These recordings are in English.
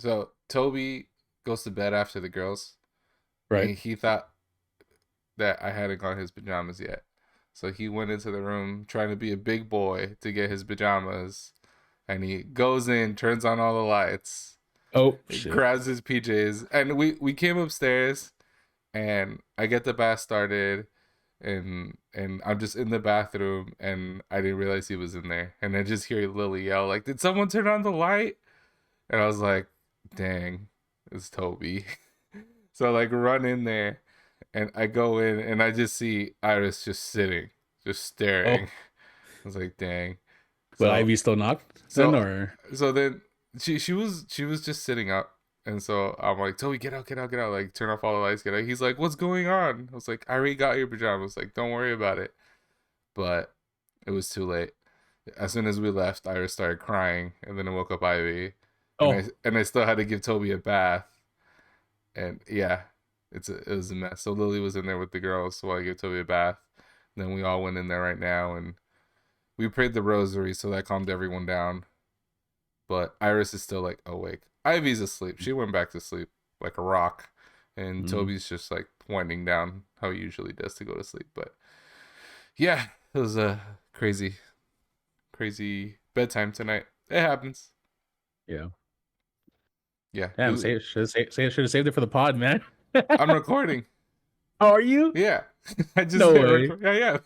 So Toby goes to bed after the girls, Right. and he thought that I hadn't got his pajamas yet. So he went into the room trying to be a big boy to get his pajamas, and he goes in, turns on all the lights, Oh shit. grabs his PJs, and we came upstairs, and I get the bath started, and I'm just in the bathroom, and I didn't realize he was in there, and I just hear Lily yell like, "Did someone turn on the light?" And I was like, "Dang, it's Toby." So I like run in there, and I go in, and I just see Iris just sitting, just staring. Oh, I was like, "Dang." but So Ivy still knocked then, so or so then she was just sitting up, and so I'm like, Toby, get out, get out, get out, like turn off all the lights, get out. He's like, what's going on? I was like, I already got your pajamas, like don't worry about it. But it was too late. As soon as we left, Iris started crying, and then I woke up Ivy, and I oh and I still had to give Toby a bath, and yeah, it was a mess. So Lily was in there with the girls while I gave Toby a bath. And then we all went in there right now, and we prayed the rosary, so that calmed everyone down. But Iris is still like awake. Ivy's asleep. She went back to sleep like a rock, and mm, Toby's just like winding down how he usually does to go to sleep. But yeah, it was a crazy, crazy bedtime tonight. It happens. yeah. Yeah, Damn, say it should have saved it for the pod, man. I'm recording. How are you? Yeah, I just No hit way. record. Yeah,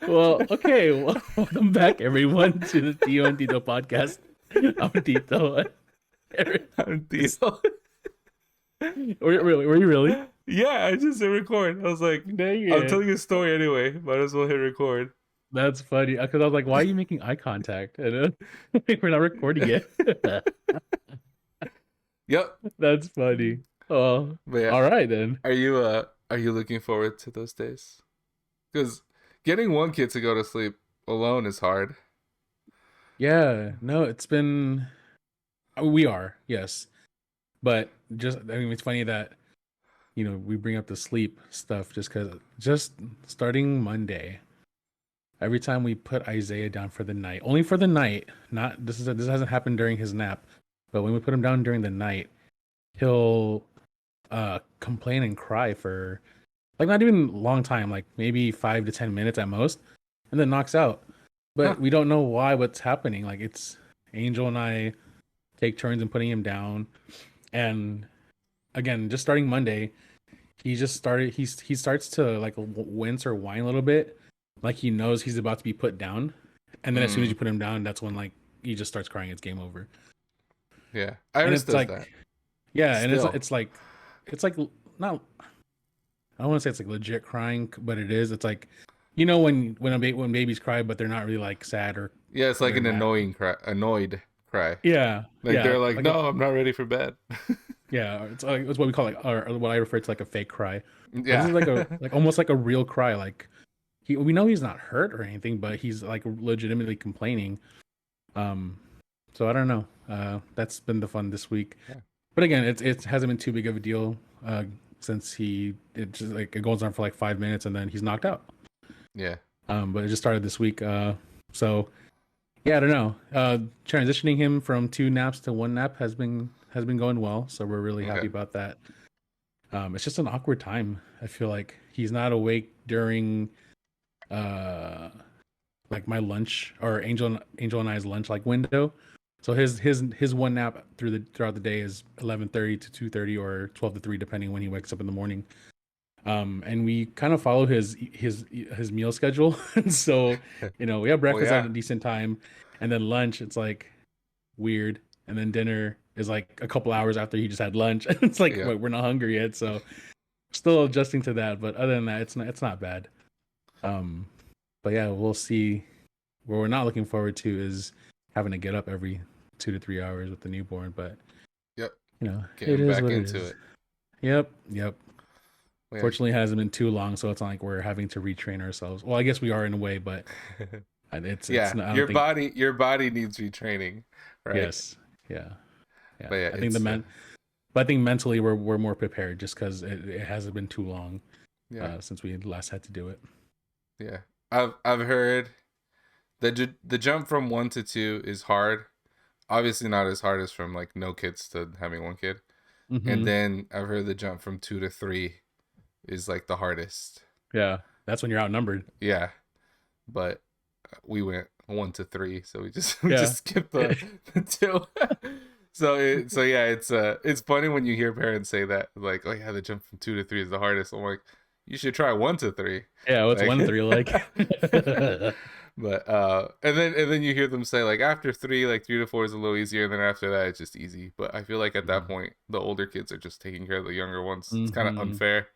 Well, yeah. okay. Well, welcome back, everyone, to the Tio and Tito podcast. I'm Tito. I'm It's- Theo. Were you really? Yeah, I just hit record. I was like, Dang I'm it. telling you a story anyway. Might as well hit record. That's funny. Because I was like, why are you making eye contact? And we're not recording yet. Yep. That's funny. Oh, But yeah, all right then. are you looking forward to those days? Because getting one kid to go to sleep alone is hard. Yeah, no, it's been we are, yes. But just I mean it's funny that, we bring up the sleep stuff just starting Monday, every time we put Isaiah down for the night, only for the night, not this hasn't happened during his nap, but when we put him down during the night, he'll complain and cry for like not even a long time, like maybe 5 to 10 minutes at most, and then knocks out. Huh. But we don't know what's happening. Like it's Angel and I take turns in putting him down. And again, just starting Monday, he starts to like wince or whine a little bit, like he knows he's about to be put down. And then as soon as Mm, you put him down, that's when like he just starts crying. It's game over. yeah. And Iris it's does like, that. yeah, and it's Still. it's like it's like not I don't want to say it's like legit crying, but it is. It's like when babies cry, but they're not really like sad or Yeah, it's like they're an mad. annoying cry. Annoyed cry. Yeah, Like yeah, they're like, like a no, I'm not ready for bed. yeah. It's what we call like or what I refer to like a fake cry. But this Yeah. is like a like almost like a real cry. Like we know he's not hurt or anything, but he's like legitimately complaining. Um, so I don't know. That's been the fun this week. Yeah. But again, it hasn't been too big of a deal. Since it just like it goes on for like 5 minutes and then he's knocked out. Yeah. But it just started this week. So yeah, I don't know. Transitioning him from two naps to one nap has been going well. So we're really happy Okay. about that. It's just an awkward time. I feel like he's not awake during uh like my lunch or Angel and I's lunch like window. So his one nap throughout the day is 11:30 to 2:30 or 12 to 3 depending when he wakes up in the morning. And we kind of follow his meal schedule. And so, we have Well, breakfast at yeah. a decent time, and then lunch it's like weird, and then dinner is like a couple hours after he just had lunch. And it's like, Yeah. wait, we're not hungry yet, so still adjusting to that. But other than that, it's not bad. Um, but yeah, we'll see. What we're not looking forward to is having to get up every 2 to 3 hours with the newborn. But Yep. it Getting is back what it into is. it. Yep, yep. Yeah. Fortunately, it hasn't been too long, so it's not like we're having to retrain ourselves. Well, I guess we are in a way, but it's Yeah. not. I don't think. Your body needs retraining, right? Yes, yeah, yeah. But yeah, I think the it's men, but I think mentally we're more prepared just because it hasn't been too long yeah. since we last had to do it. Yeah. I've heard the jump from 1 to 2 is hard. obviously not as hard as from like no kids to having one kid. And Mm-hmm. then I've heard the jump from 2 to 3 is like the hardest. Yeah, that's when you're outnumbered. Yeah, but we went 1 to 3, so we just we Yeah. just skipped the two. So yeah, it's funny when you hear parents say that, like, oh yeah, the jump from 2 to 3 is the hardest. I'm like, you should try 1 to 3, Yeah, what's like. 1 3 like? But and then you hear them say like after 3, like 3 to 4 is a little easier, and then after that it's just easy. But I feel like at that Mhm. point the older kids are just taking care of the younger ones. It's kind of Mhm. unfair,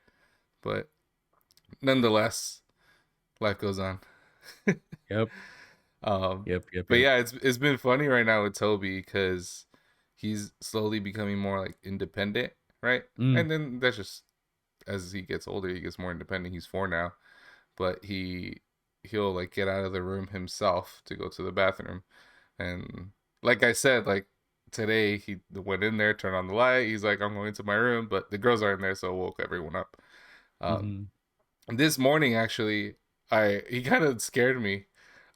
but nonetheless, life goes on. Yep. um, Yep. Yep. but Yep. yeah, it's been funny right now with Toby because he's slowly becoming more like independent, right? Mm. And then that's just as he gets older, he gets more independent. He's 4 now, but he'll like get out of the room himself to go to the bathroom. And like I said, like today he went in there, turned on the light. He's like, I'm going to my room, but the girls are in there, so it woke everyone up. Um, Mhm. this morning actually, I he kind of scared me.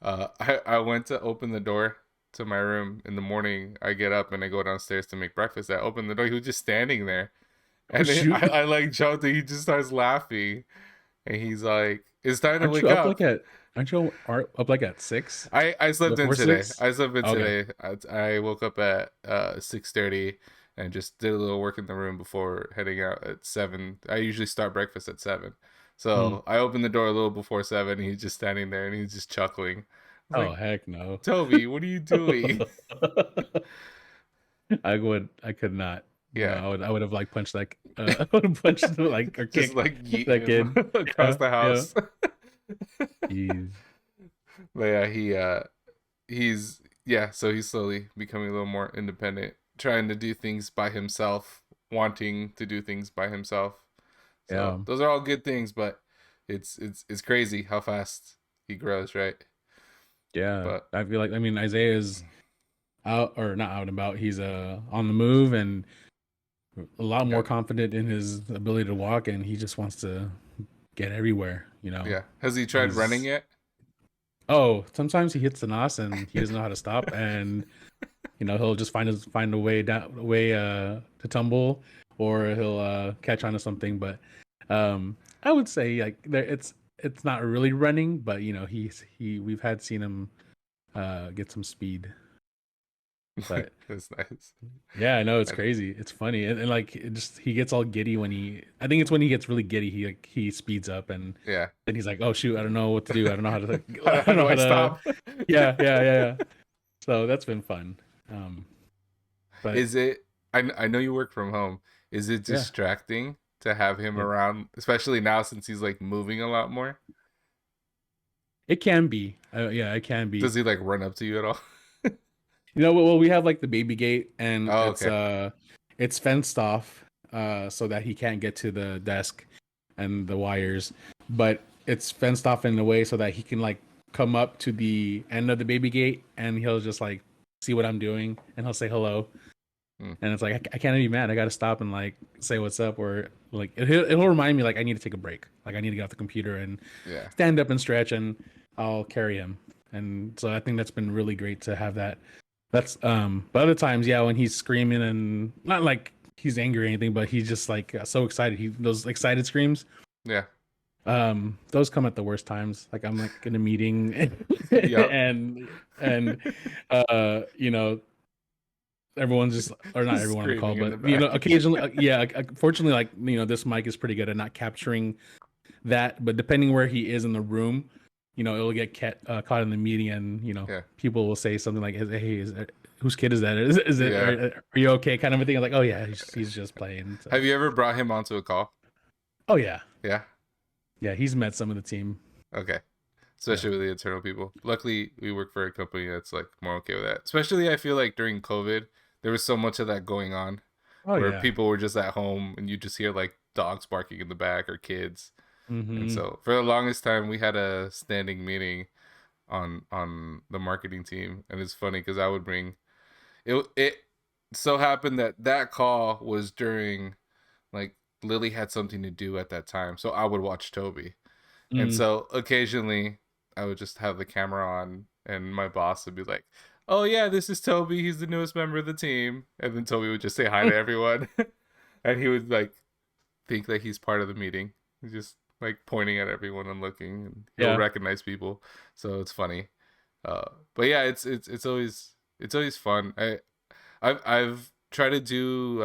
I went to open the door to my room in the morning. I get up and I go downstairs to make breakfast. I open the door. He was just standing there, Oh and then I, shoot! I like jumped. And he just starts laughing, and he's like, "It's time to Aren't you wake up up." like at? Aren't you up like at 6? I slept in Before today. 6? I slept in Okay. today. I woke up at 6:30 and just did a little work in the room before heading out at 7. I usually start breakfast at 7. Mm. So I opened the door a little before 7. And he's just standing there and he's just chuckling. I was Oh like, heck no! Toby, what are you doing? I could not. No, Yeah, I would have like punched that. I would have punched like or just kicked like yeet that him kid. across Yeah. the Yeah. house. Jeez. But yeah, so he's slowly becoming a little more independent, trying to do things by himself, wanting to do things by himself. Yeah. So those are all good things, but it's crazy how fast he grows, right? Yeah. But I feel like, I mean, Isaiah is out, or not out and about. He's on the move and a lot more yeah, confident in his ability to walk, and he just wants to get everywhere. yeah. Has he tried running He's yet? Oh, sometimes he hits the nos and he doesn't know how to stop, and he'll just find a way down, to tumble, or he'll catch onto something. But I would say like it's not really running, but we've had seen him get some speed. But That's nice. yeah, I know it's And, crazy. It's funny, and like he gets all giddy when I think it's when he gets really giddy. He speeds up, and yeah. then he's like, "Oh shoot, I don't know what to do. I don't know how to. I How don't know do how I to." stop? Yeah, yeah, yeah, yeah. So that's been fun. Um, but Is it? I know you work from home. Is it yeah, distracting to have him yeah, around, especially now since he's like moving a lot more? it can be. Yeah, it can be. Does he like run up to you at all? Well, we have like the baby gate, and Oh, it's okay. it's fenced off, so that he can't get to the desk and the wires, but it's fenced off in a way so that he can like come up to the end of the baby gate, and he'll just like see what I'm doing, and he'll say hello, Hmm. and it's like I can't be mad. I got to stop and like say what's up, or like it'll remind me like I need to take a break, like I need to get off the computer and Yeah. stand up and stretch, and I'll carry him. And so I think that's been really great to have that. That's but other times, yeah, when he's screaming and not like he's angry or anything, but he's just like so excited. He those excited screams, Yeah. those come at the worst times. Like I'm like in a meeting Yep. and everyone's just, or not everyone on the call, Screaming in but the back. occasionally, yeah, fortunately, like this mic is pretty good at not capturing that, but depending where he is in the room, it'll get caught in the meeting, and Yeah. people will say something like, "Hey, whose kid is that? Is it? Yeah. Are you okay?" Kind of a thing. Like, oh yeah, he's just playing. So, Have you ever brought him onto a call? oh yeah, Yeah. yeah, he's met some of the team. Okay. Yeah. Especially with the internal people. Luckily, we work for a company that's like more okay with that. Especially, I feel like during COVID, there was so much of that going on, Oh where yeah. people were just at home and you just hear like dogs barking in the back or kids. And Mm-hmm. so for the longest time, we had a standing meeting on the marketing team, and it's funny because I would bring it. It so happened that that call was during like Lily had something to do at that time, so I would watch Toby. And Mm. so occasionally I would just have the camera on and my boss would be like, oh yeah, this is Toby. He's the newest member of the team. And then Toby would just say hi to everyone, and he would like think that he's part of the meeting. He's just like pointing at everyone and looking, and he'll Yeah. recognize people. So it's funny. But yeah, it's always fun. I've tried to do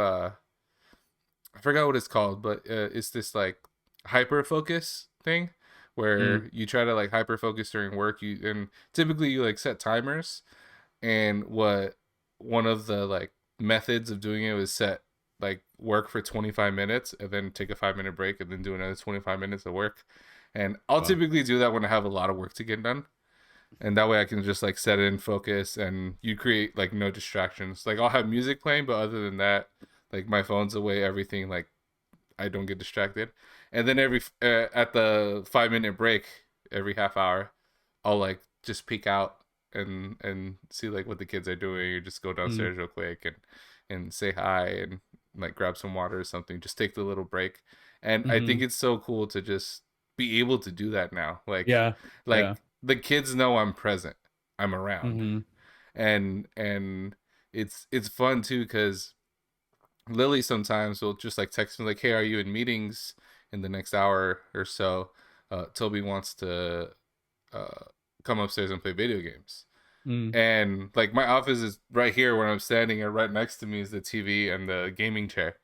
I forgot what it's called, but it's this like hyper focus thing Mm, where you try to like hyper focus during work. You and typically you like set timers, and what one of the like methods of doing it was set like work for 25 minutes and then take a 5 minute break and then do another 25 minutes of work. And I'll wow. typically do that when I have a lot of work to get done, and that way I can just like set it in focus, and you create like no distractions. Like I'll have music playing, but other than that, like my phone's away, everything, like I don't get distracted. And then every at the 5 minute break, every half hour, I'll like just peek out and see like what the kids are doing, or just go Mm, downstairs real quick and say hi and like grab some water or something. Just take the little break, and I mm-hmm. think it's so cool to just be able to do that now. Yeah. Yeah. Like the kids know I'm present, I'm around, Mm-hmm. and it's fun too because Lily sometimes will just like text me like, "Hey, are you in meetings in the next hour or so? Toby wants to uh, come upstairs and play video games." Mm, And like my office is right here where I'm standing, and right next to me is the TV and the gaming chair.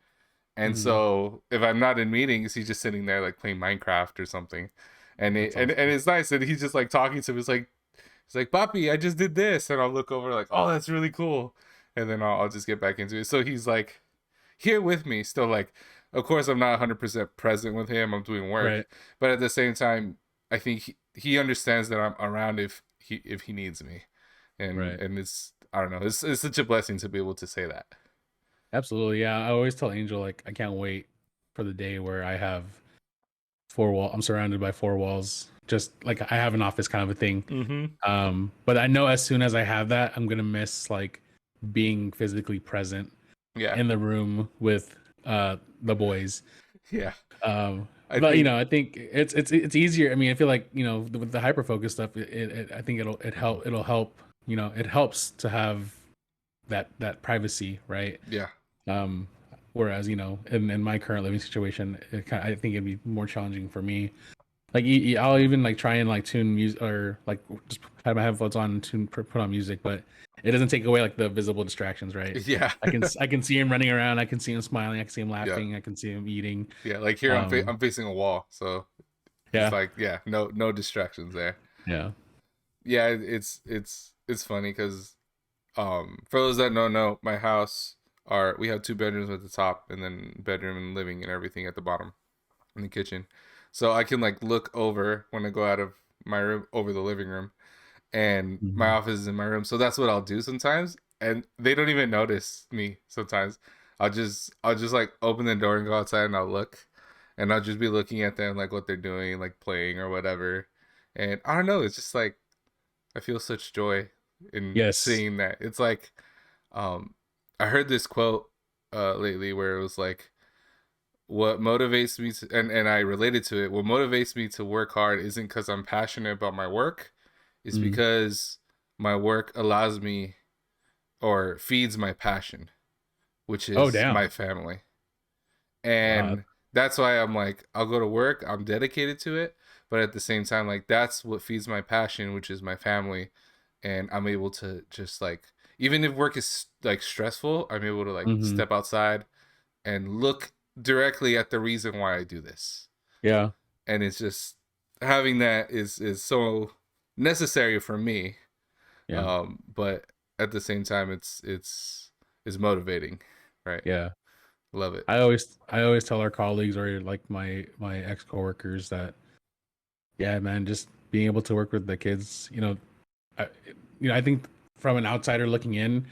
And mm-hmm. so if I'm not in meetings, he's just sitting there like playing Minecraft or something. That's And awesome. it's nice, and he's just like talking to me. It's like, Poppy, I just did this, and I'll look over like, oh, that's really cool, and then I'll just get back into it. So he's like here with me still. Like, of course I'm not 100% present with him, I'm doing work, Right. but at the same time I think he understands that I'm around if he needs me. Right. And it's, I don't know, it's such a blessing to be able to say that. Absolutely. Yeah. I always tell Angel like I can't wait for the day where I have I'm surrounded by four walls. Just like I have an office kind of a thing. Mm-hmm. But I know as soon as I have that, I'm gonna miss like being physically present Yeah. in the room with the boys. Yeah, I But think, I think it's easier. I mean, I feel like with the hyper focus stuff, I think it'll help. It helps to have that privacy, right? yeah. Um, whereas in my current living situation, I think it'd be more challenging for me. Like I'll even like try and like tune music or like just have my headphones on and put on music, but it doesn't take away like the visible distractions, right? Yeah. I can see him running around, I can see him smiling, I can see him Yeah, laughing, I can see him eating. yeah, like here Um, I'm facing a wall, so it's yeah, like, yeah, no distractions there. yeah. Yeah, it's funny because for those that don't know, my house are we have two bedrooms at the top, and then bedroom and living and everything at the bottom in the kitchen. So I can like look over when I go out of my room over the living room, and my Mhm. office is in my room. So that's what I'll do sometimes, and they don't even notice me sometimes. I'll just like open the door and go outside, and I'll look, and I'll just be looking at them like what they're doing, like playing or whatever. And I don't know, it's just like I feel such joy in Yes. seeing that. It's like um I heard this quote lately where it was like, what motivates me to, and I related to it, what motivates me to work hard isn't because I'm passionate about my work, it's Mm. because my work allows me or feeds my passion, which Oh, is my damn. family. Wow. And that's why I'm like, I'll go to work, I'm dedicated to it, but at the same time, like that's what feeds my passion, which is my family. And I'm able to just like, even if work is like stressful, I'm able to like Hmm. step outside and look directly at the reason why I do this. Yeah. And it's just, having that is so necessary for me. Yeah. But at the same time, it's motivating, right? Yeah. Love it. I always tell our colleagues or like my ex coworkers that yeah, man, just being able to work with the kids, I, I think from an outsider looking in,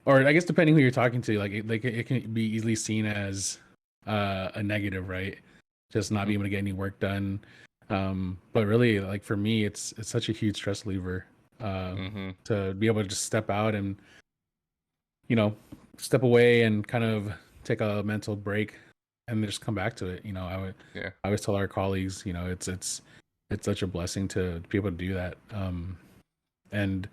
or I guess depending who you're talking to, like it can be easily seen as a negative, right? Just not Mm-hmm. being able to get any work done. But really, like for me, it's such a huge stress reliever uh, Mm-hmm. to be able to just step out and you know step away and kind of take a mental break and just come back to it. Yeah. I always tell our colleagues, it's such a blessing to be able to do that. And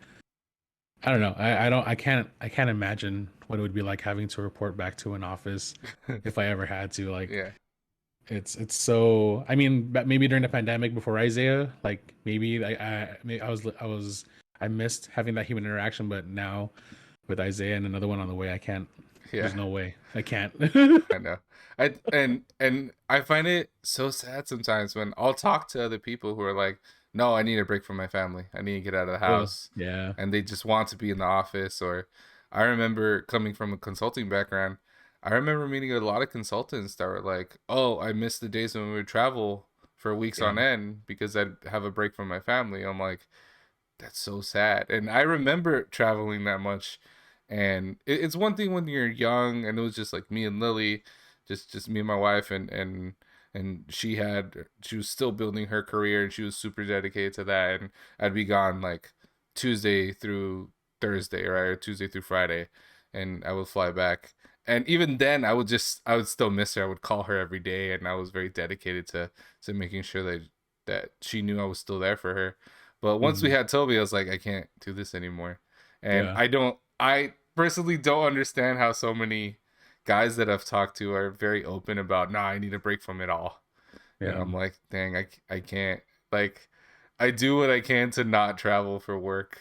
I don't know. I don't. I can't imagine what it would be like having to report back to an office if I ever had to. Like, Yeah, it's so. I mean, maybe during the pandemic before Isaiah, like maybe I missed having that human interaction, but now with Isaiah and another one on the way, I can't. yeah. There's no way I can't. I know. And I find it so sad sometimes when I'll talk to other people who are like, "No, I need a break from my family. I need to get out of the Oh, house," yeah, and they just want to be in the office. Or I remember coming from a consulting background. I remember meeting a lot of consultants that were like, "Oh, I miss the days when we would travel for weeks yeah. on end because I'd have a break from my family." I'm like, that's so sad. And I remember traveling that much. And it's one thing when you're young and it was just like me and Lily, just me and my wife and she was still building her career and she was super dedicated to that and I'd be gone like Tuesday through Thursday, right? Or Tuesday through Friday and I would fly back. And even then I would still miss her. I would call her every day and I was very dedicated to making sure that she knew I was still there for her. But once we Hmm. had Toby, I was like, I can't do this anymore. And Yeah, I personally don't understand how so many guys that I've talked to are very open about, nah, I need a break from it all. And yeah, I'm like, dang, I can't. Like, I do what I can to not travel for work.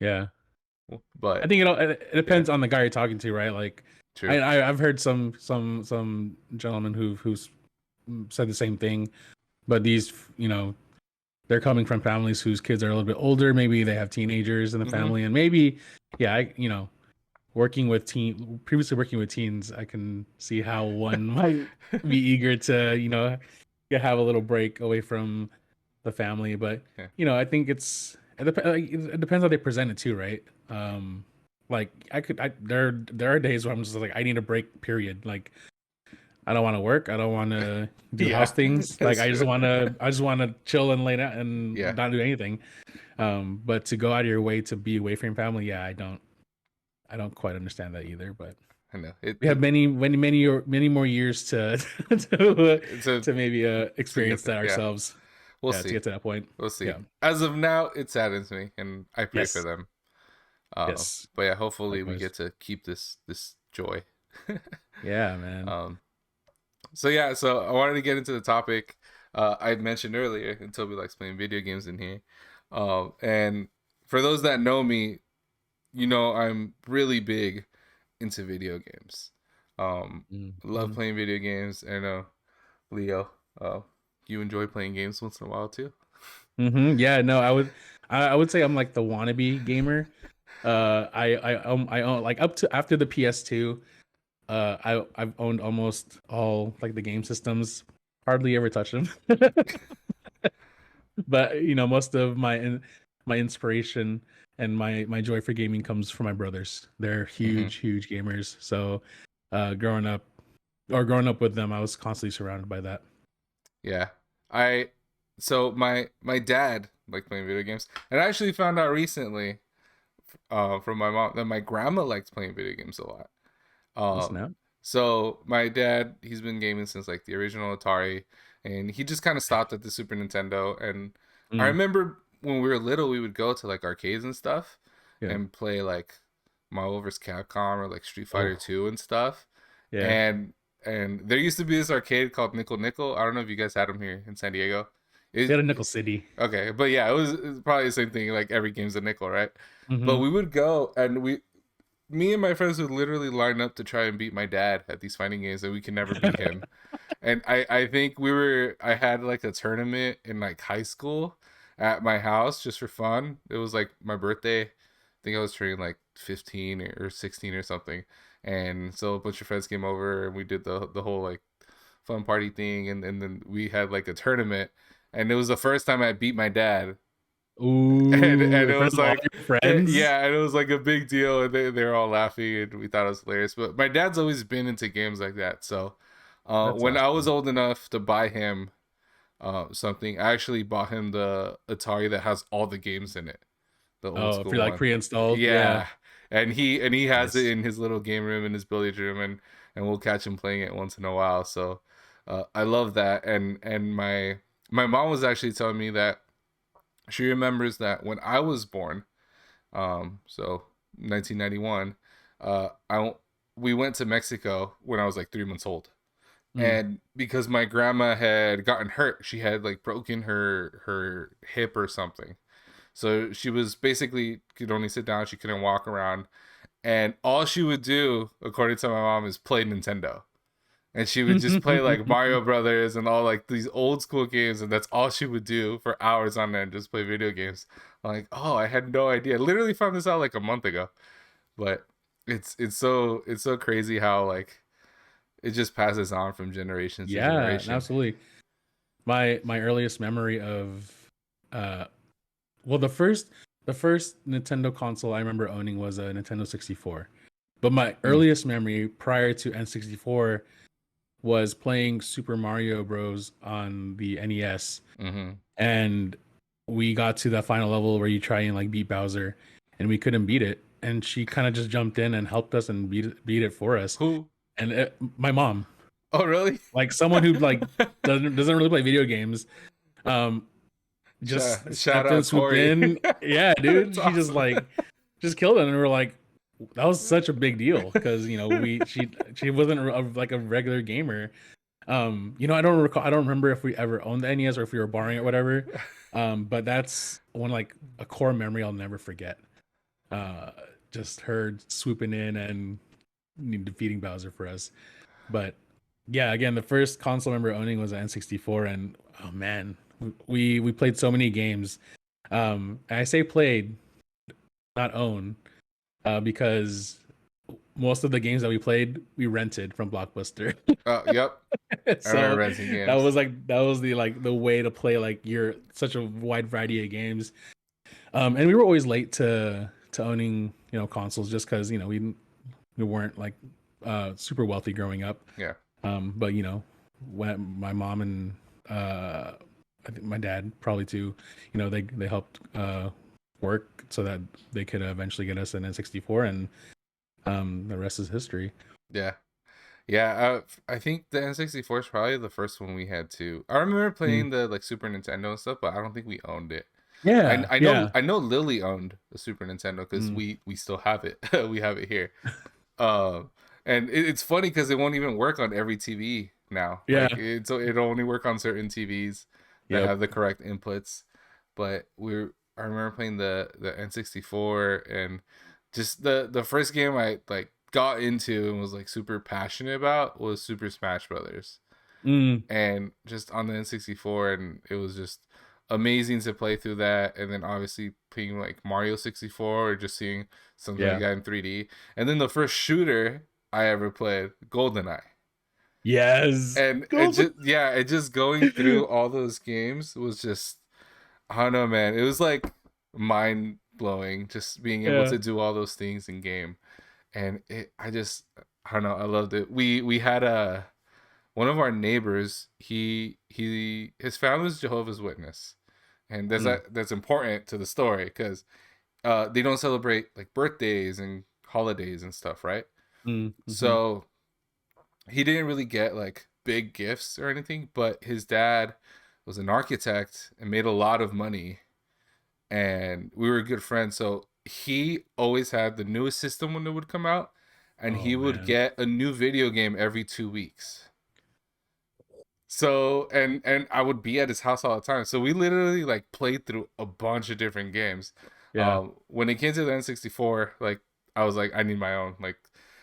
yeah. I But think it yeah, depends on the guy you're talking to, right? Like, true. I've heard some gentlemen who's said the same thing, but these, they're coming from families whose kids are a little bit older. Maybe they have teenagers in the Hmm. family, and maybe, yeah, working with previously working with teens, I can see how one might be eager to, have a little break away from the family. But Yeah. I think it depends how they present it too, right? Like there are days where I'm just like I need a break. Period. Like I don't want to work. I don't want to do Yeah, house things. Like that's true. I just want to chill and lay down and Yeah, not do anything. But to go out of your way to be away from your family, yeah, I don't quite understand that either. But I know. we have many more years to It's a to maybe to get experience there. that Yeah, ourselves. we'll Yeah, to see. get to that point. We'll see. Yeah. As of now, it saddens me, and I pray for Yes. them. Yes. But yeah, hopefully we Likewise. get to keep this joy. Yeah, man. um, so yeah, so I wanted to get into the topic I mentioned earlier. And Toby likes playing video games in here, and for those that know me, you know I'm really big into video games. Love Mm-hmm. playing video games. I know Leo, uh, you enjoy playing games once in a while too. Mm-hmm. Yeah, no, I would say I'm like the wannabe gamer. I own like up to after the PS2. I've owned almost all like the game systems. Hardly ever touch them. But most of my inspiration and my joy for gaming comes from my brothers. They're Hmm. huge gamers. So, growing up with them, I was constantly surrounded by that. Yeah, I so my dad liked playing video games, and I actually found out recently from my mom that my grandma likes playing video games a lot. Oh Um, snap! so my dad, he's been gaming since like the original Atari, and he just kind of stopped at the Super Nintendo. And I Mm, remember when we were little, we would go to like arcades and stuff, yeah. and play like Marvel vs. Capcom or like Street Fighter Oh 2 and stuff. yeah. And there used to be this arcade called Nickel Nickel. I don't know if you guys had them here in San Diego. We It, had a Nickel City. okay, but yeah, it was probably the same thing. Like every game's a nickel, right? But Mm-hmm. we would go and me and my friends would literally line up to try and beat my dad at these fighting games, and we could never beat him. And I think I had like a tournament in like high school at my house just for fun. It was like my birthday. I think I was turning like 15 or 16 or something. And so a bunch of friends came over and we did the whole like fun party thing, and then we had like a tournament, and it was the first time I beat my dad. Ooh, And in it front was of all like your friends. yeah, and it was like a big deal, and they were all laughing and we thought it was hilarious. But my dad's always been into games like that. So That's when I was awesome. old enough to buy him something, I actually bought him the Atari that has all the games in it, the old Oh, school one. pre-installed. Yeah. Yeah, and he has it Nice. in his little game room in his billiard room, and we'll catch him playing it once in a while. So I love that. And my mom was actually telling me that she remembers that when I was born, so 1991. I we went to Mexico when I was like 3 months old, Mm. and because my grandma had gotten hurt, she had like broken her hip or something. So she was basically could only sit down. She couldn't walk around, and all she would do, according to my mom, is play Nintendo. And she would just play like Mario Brothers and all like these old school games, and that's all she would do for hours on end, just play video games. I'm like, oh, I had no idea. I literally found this out like a month ago, but it's so crazy how like it just passes on from generations to Yeah, generation. absolutely. My earliest memory of uh well the first Nintendo console I remember owning was a Nintendo 64. But my Mm, earliest memory prior to N64 was playing Super Mario Bros on the NES, mm-hmm. and we got to that final level where you try and like beat Bowser, and we couldn't beat it, and she kind of just jumped in and helped us and beat it for us. Who? And my mom, Oh, really? like someone who like doesn't really play video games, um just Shout stepped in, out swooped Corey. in. Yeah, dude. That's She just awesome. like just killed it, and we were like, that was such a big deal because we she wasn't like a regular gamer. I don't recall. I don't remember if we ever owned the NES or if we were borrowing it, or whatever. But that's one like a core memory I'll never forget. Uh, just her swooping in and defeating Bowser for us. But yeah, again, the first console I remember owning was an N64, and oh man, we played so many games. And I say played, not own, because most of the games that we played we rented from Blockbuster. Oh, yep. I remember So renting that games. was like that was the like the way to play like your such a wide variety of games. And we were always late to owning consoles just because we weren't like super wealthy growing up. Yeah. But when my mom and uh, I think my dad probably too, they helped work so that they could eventually get us an N64, and the rest is history. Yeah. Yeah, I think the N64 is probably the first one we had too. I remember Mm. playing the like Super Nintendo and stuff, but I don't think we owned it. I Yeah, I know yeah. I know Lily owned the Super Nintendo because Mm. we still have it. We have it here. Um, and it's funny because it won't even work on every TV now. Yeah. Like it only work on certain TVs that Yep. have the correct inputs. But I remember playing the N64, and just the first game I like got into and was like super passionate about was Super Smash Brothers. Mm. And just on the N64, and it was just amazing to play through that. And then obviously playing like Mario 64 or just seeing something like Yeah. that in 3D. And then the first shooter I ever played, GoldenEye. Yes. And it Golden. just yeah, it just going through all those games was just, I don't know, man. It was like mind blowing just being able Yeah. to do all those things in game. And I don't know, I loved it. We had a one of our neighbors, his family's Jehovah's Witness, and Mm. that's important to the story because they don't celebrate like birthdays and holidays and stuff, right? Mm. Mm-hmm. So he didn't really get like big gifts or anything, but his dad was an architect and made a lot of money, and we were good friends. So he always had the newest system when it would come out, and Oh he would man. get a new video game every 2 weeks. So and I would be at his house all the time. So we literally like played through a bunch of different games. Yeah. When it came to the N64, like I was like, I need my own. Like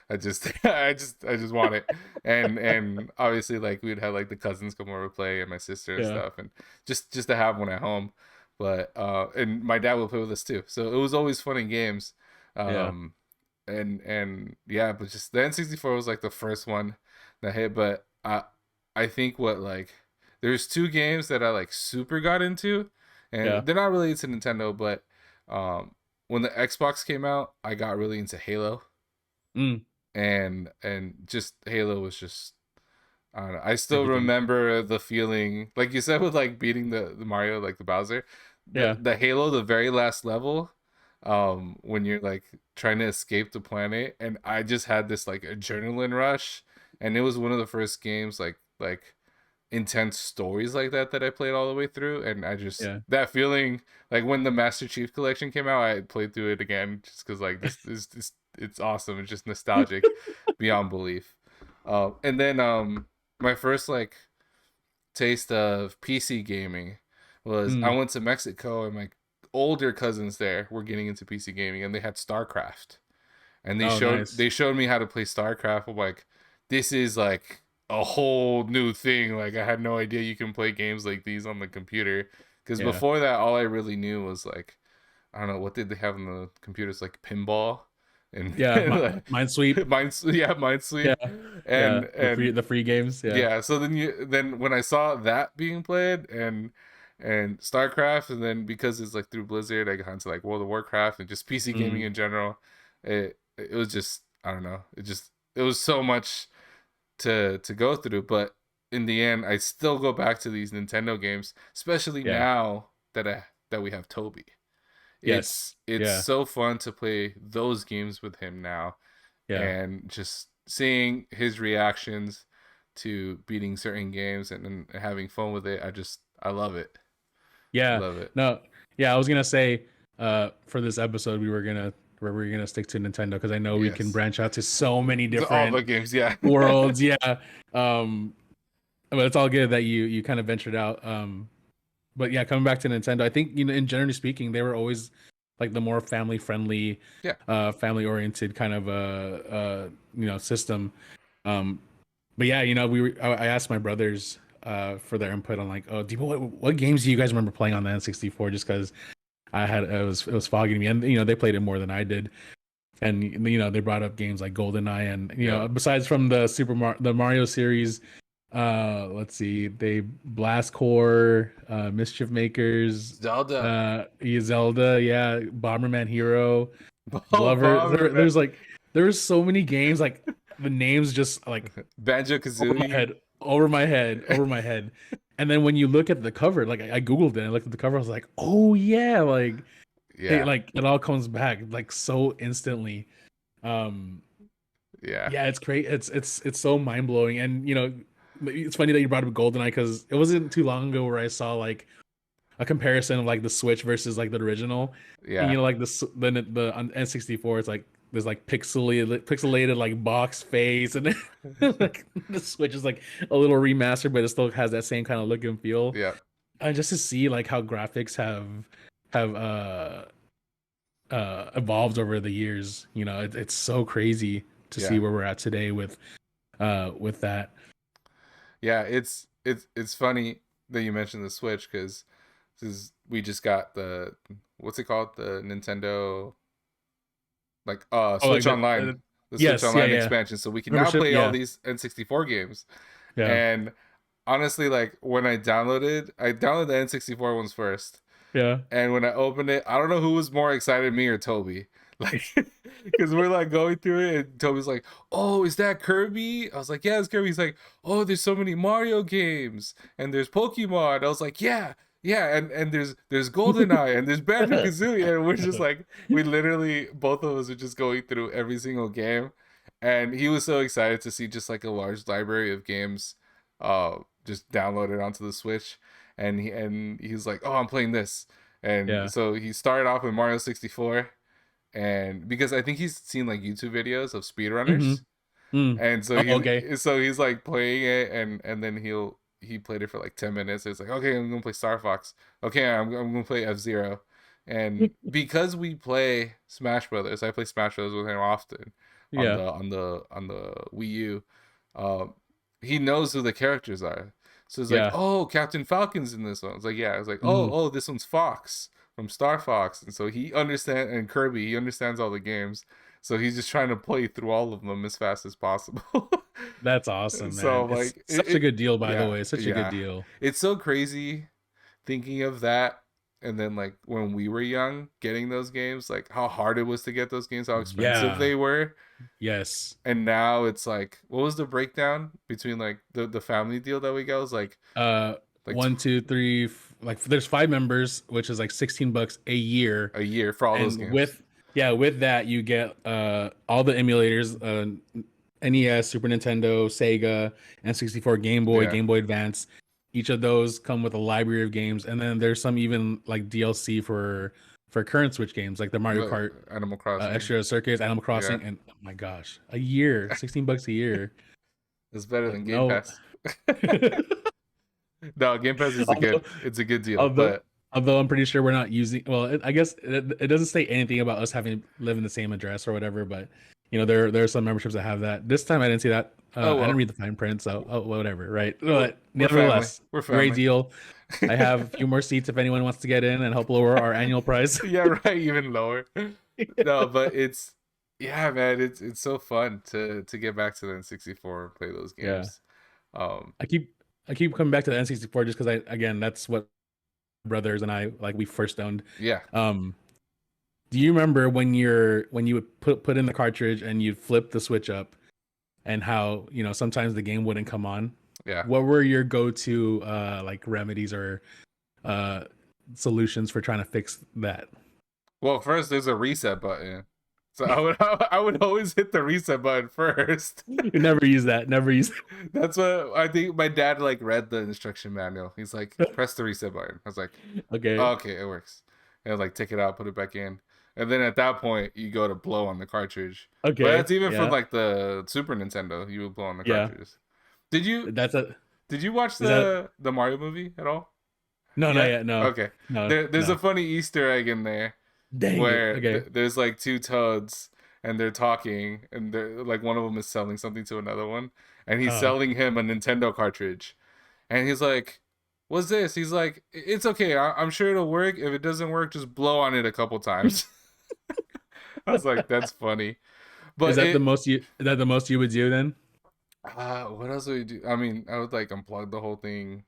I just I just want it. And obviously like we'd have like the cousins come over to play and my sister and Yeah. stuff, and just to have one at home. But and my dad would play with us too. So it was always fun in games. Yeah. Um and yeah, but just the N64 was like the first one that hit. But I think what like there's two games that I like super got into, Yeah. and they're not really into Nintendo, but when the Xbox came out, I got really into Halo, Mm. and just Halo was just, I don't know. I still Everything. remember the feeling, like you said, with like beating the Mario, like the Bowser, Yeah. the Halo, the very last level, when you're like trying to escape the planet, and I just had this like adrenaline rush, and it was one of the first games like intense stories like that I played all the way through, and I just Yeah. that feeling like when the Master Chief Collection came out, I played through it again just because like this it's awesome. It's just nostalgic beyond belief. And then my first like taste of PC gaming was I Mm. went to Mexico and my older cousins there were getting into PC gaming and they had StarCraft and Oh, nice. they showed me how to play StarCraft. I'm like, this is like a whole new thing. Like I had no idea you can play games like these on the computer. Because Yeah. before that, all I really knew was like I don't know what did they have in the computers like pinball and, Yeah. and like, Minesweep. Minesweep Yeah. Yeah. and The free games. Yeah. yeah. So then when I saw that being played and StarCraft and then because it's like through Blizzard, I got into like World of Warcraft and just PC gaming Mm. in general. It was just I don't know. It was so much to go through, but in the end, I still go back to these Nintendo games, especially Yeah. now that we have Toby. Yes. It's Yeah. so fun to play those games with him now Yeah. and just seeing his reactions to beating certain games and having fun with it. I love it. I Yeah. love it. No. Yeah. I was gonna say, for this episode, we were gonna stick to Nintendo because I know we can Yes. branch out to so many All the different games, yeah. worlds. Yeah. Um, but it's all good that you kind of ventured out. But yeah, coming back to Nintendo, I think in generally speaking, they were always like the more family friendly, Yeah. family oriented kind of system. Um, but yeah, I asked my brothers for their input on like, oh, what games do you guys remember playing on the N64? Just because it was foggy to me, and they played it more than I did, and they brought up games like GoldenEye, and Yeah. besides from the Mario series. Let's see. They Blast Core, Mischief Makers, Zelda. Zelda, yeah, Bomberman Hero, Oh, Lover. Bomberman. There's so many games like the names just like Banjo over my Kazooie. head, over my head, over my head. And then when you look at the cover, like I googled it, and I looked at the cover, I was like, oh yeah, Yeah. like it all comes back like so instantly. Um, Yeah. yeah, it's great. It's so mind blowing, and it's funny that you brought up GoldenEye because it wasn't too long ago where I saw like a comparison of like the Switch versus like the original, and Yeah. like the on N64, it's like there's like pixelated like box face, and then like the Switch is like a little remastered, but it still has that same kind of look and feel. Yeah. And just to see like how graphics have evolved over the years, it's so crazy to see Yeah. where we're at today with that. Yeah, it's funny that you mentioned the Switch because we just got the what's it called the Nintendo like Oh, like Switch Online the Switch yes, yeah, Online yeah. expansion, so we can now Membership, play all yeah, these N64 games. yeah, And honestly, like when I downloaded the N64 ones first, yeah. and when I opened it, I don't know who was more excited, me or Toby. Like, because we're like going through it, and Toby's like, "Oh, is that Kirby?" I was like, "Yeah, it's Kirby." He's like, "Oh, there's so many Mario games, and there's Pokemon." I was like, "Yeah, yeah," and there's GoldenEye, and there's Banjo Kazooie, and we're just like, we literally both of us are just going through every single game, and he was so excited to see just like a large library of games, just downloaded onto the Switch, and he's like, "Oh, I'm playing this." And Yeah. so he started off with Mario 64, and because I think he's seen like YouTube videos of Mm-hmm. speedrunners, Mm. and so Oh, okay. he's like playing it, and then he played it for like 10 minutes. It's like, okay, I'm gonna play Star Fox. Okay, I'm gonna play F-Zero, and because we play Smash Brothers, I play Smash Brothers with him often Yeah. on the Wii U. Um, he knows who the characters are. So it's like, Yeah. oh, Captain Falcon's in this one. It's like, yeah. It's like, Mm. oh, this one's Fox from Star Fox, and so he understands, and Kirby, he understands all the games, so he's just trying to play through all of them as fast as possible. That's awesome, So man. It's like, such a good deal, by the yeah, way. Such a good yeah, deal. it's so crazy thinking of that, and then like when we were young, getting those games, like how hard it was to get those games, how expensive Yeah. they were, Yes. and now it's like, what was the breakdown between like the family deal that we got? It was Uh, like one, two, three. Like, there's 5 members, which is like $16 a year, a year for all those and games. with that you get all the emulators, NES, Super Nintendo, Sega, N64, Game Boy, Yeah, Game Boy Advance. each of those come with a library of games, and then there's some even like DLC for current Switch games, like the Mario Like Kart Animal Crossing. Extra Circuits, Animal Yeah, Crossing, and oh my gosh, a year, $16 a year. it's better Like than Game no. Pass. No, Game Pass is a although, good. It's a good deal, although but although I'm pretty sure we're not using. Well, I guess it doesn't say anything about us having live in the same address or whatever. But there are some memberships that have that. This time I didn't see that. oh I didn't well. read the fine print, so oh whatever, right? We're, But we're family. nevertheless, We're great family. deal. I have a few more seats if anyone wants to get in and help lower our annual price. Yeah, right. Even lower. No, but it's yeah, man. It's so fun to get back to the N64 and play those Yeah, games. Um, I keep coming back to the N64 just because again that's what brothers and I like we first owned. yeah, Um, do you remember when you would put in the cartridge and you'd flip the switch up and how sometimes the game wouldn't come on? yeah. What were your go-to like remedies or uh solutions for trying to fix that? Well, first there's a reset button, so I would always hit the reset button first. You never use that. Never use That's what I think. My dad like read the instruction manual. He's like, that. press the reset button. I was like, Okay. oh, okay, it works. And like take it out, put it back in, and then at that point you go to blow on the cartridge. But Okay. that's even from Yeah. like the Super Nintendo. You would blow on the Yeah. cartridges. Did you That's a did you watch is that the Mario movie at all? no, not Yeah. yet. No. Okay. No. There's a No. funny Easter egg in there Dang it. where Okay. there's like two toads and they're talking and they're like one of them is selling something to another one and he's Uh selling him a Nintendo cartridge and he's like, "What's this?" He's like, "It's okay. I'm sure it'll work. If it doesn't work, just blow on it a couple times." I was like, "That's funny," is but that the most you is that the most you would do then? what else would you do? I mean, I would like unplug the whole thing.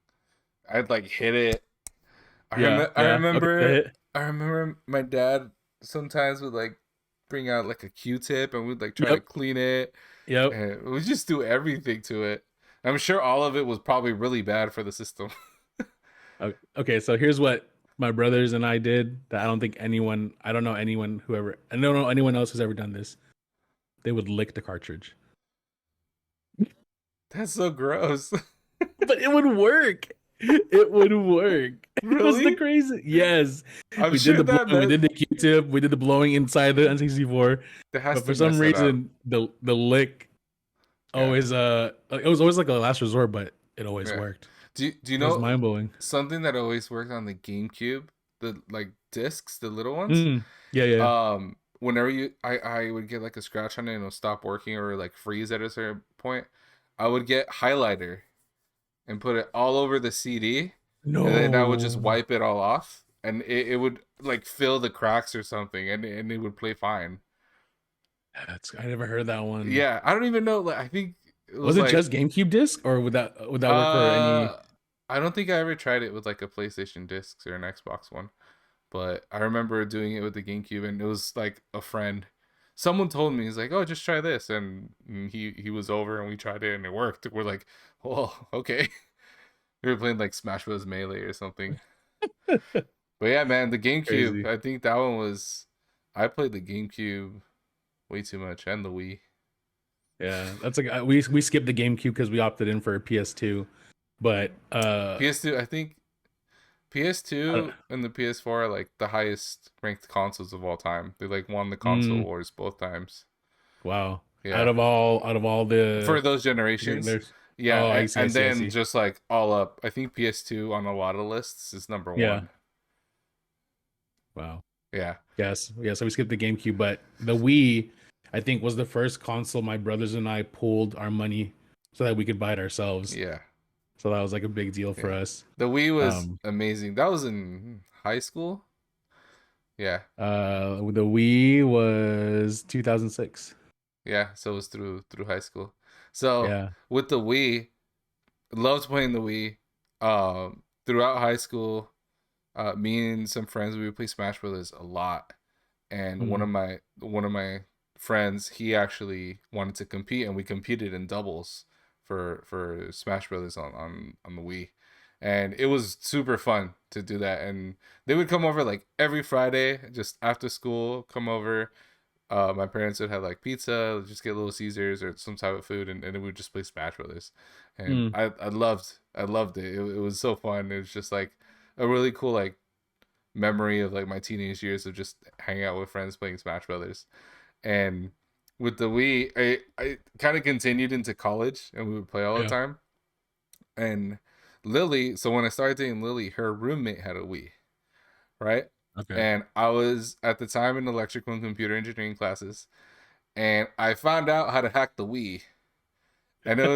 I'd like hit it. Yeah. I Yeah. Okay. The remember hit. I remember my dad sometimes would like bring out like a Q-tip and we'd like try to Yep. clean it Yep. and we just do everything to it. I'm sure all of it was probably really bad for the system. Okay, so here's what my brothers and I did that I don't know anyone I don't know anyone else who's ever done this. They would lick the cartridge. That's so gross. But it would work. It would work. It was the Really? crazy. Yes. I'm We did sure the that blowing, we did the Q-tip, we did the blowing inside the N64, that has but to for some mess it up. reason the lick Yeah. always it was always like a last resort, but it always Yeah. worked. Do you It was know mind-blowing. something that always worked on the GameCube? The like discs, the little ones? Mm. Yeah, yeah. Whenever I would get like a scratch on it and it'll stop working or like freeze at a certain point, I would get highlighter and put it all over the CD and then I would just No. wipe it all off and it would like fill the cracks or something and it would play fine. I never heard that one. Yeah, I don't even know, like I think it Was was it like just GameCube disc, or would that work for any? uh I don't think I ever tried it with like a PlayStation discs or an Xbox one. But I remember doing it with the GameCube, and it was like a friend. Someone told me he's like, "Oh, just try this," and he was over, and we tried it, and it worked. We're like, "Oh, okay." We were playing like Smash Bros. Melee or something. But yeah, man, the GameCube. Crazy. I think that one was. I played the GameCube way too much, and the Wii. Yeah, that's like we skipped the GameCube because we opted in for a PS2, but PS2. I think I don't, PS2 and the PS4 are like the highest ranked consoles of all time. They like won the console mm, wars both times. wow. Yeah. Out of all For the those generations. there's Yeah, oh I see I and see I then see just like all up, I think PS2 on a lot of lists is number yeah one. wow Yeah, yes yeah so we skipped the GameCube, but the Wii I think was the first console my brothers and I pooled our money so that we could buy it ourselves. yeah, So that was like a big deal for yeah. us. The Wii was Um, amazing. That was in high school. Yeah, the Wii was 2006. yeah. So it was through high school. So Yeah. with the Wii, loved playing the Wii. Throughout high school, me and some friends we would play Smash Brothers a lot. And Mhm. one of my friends he actually wanted to compete and we competed in doubles for Smash Brothers on the Wii and it was super fun to do that and they would come over like every Friday just after school come over My parents would have like pizza, just get Little Caesars or some type of food, and then we would just play Smash Brothers. And Mm. I loved it. It was so fun. It was just like a really cool like memory of like my teenage years of just hanging out with friends playing Smash Brothers. And with the Wii, I kind of continued into college, and we would play all the Yeah. time. And Lily, so when I started dating Lily, her roommate had a Wii, right? Okay. And I was at the time in electrical and computer engineering classes, and I found out how to hack the Wii, and it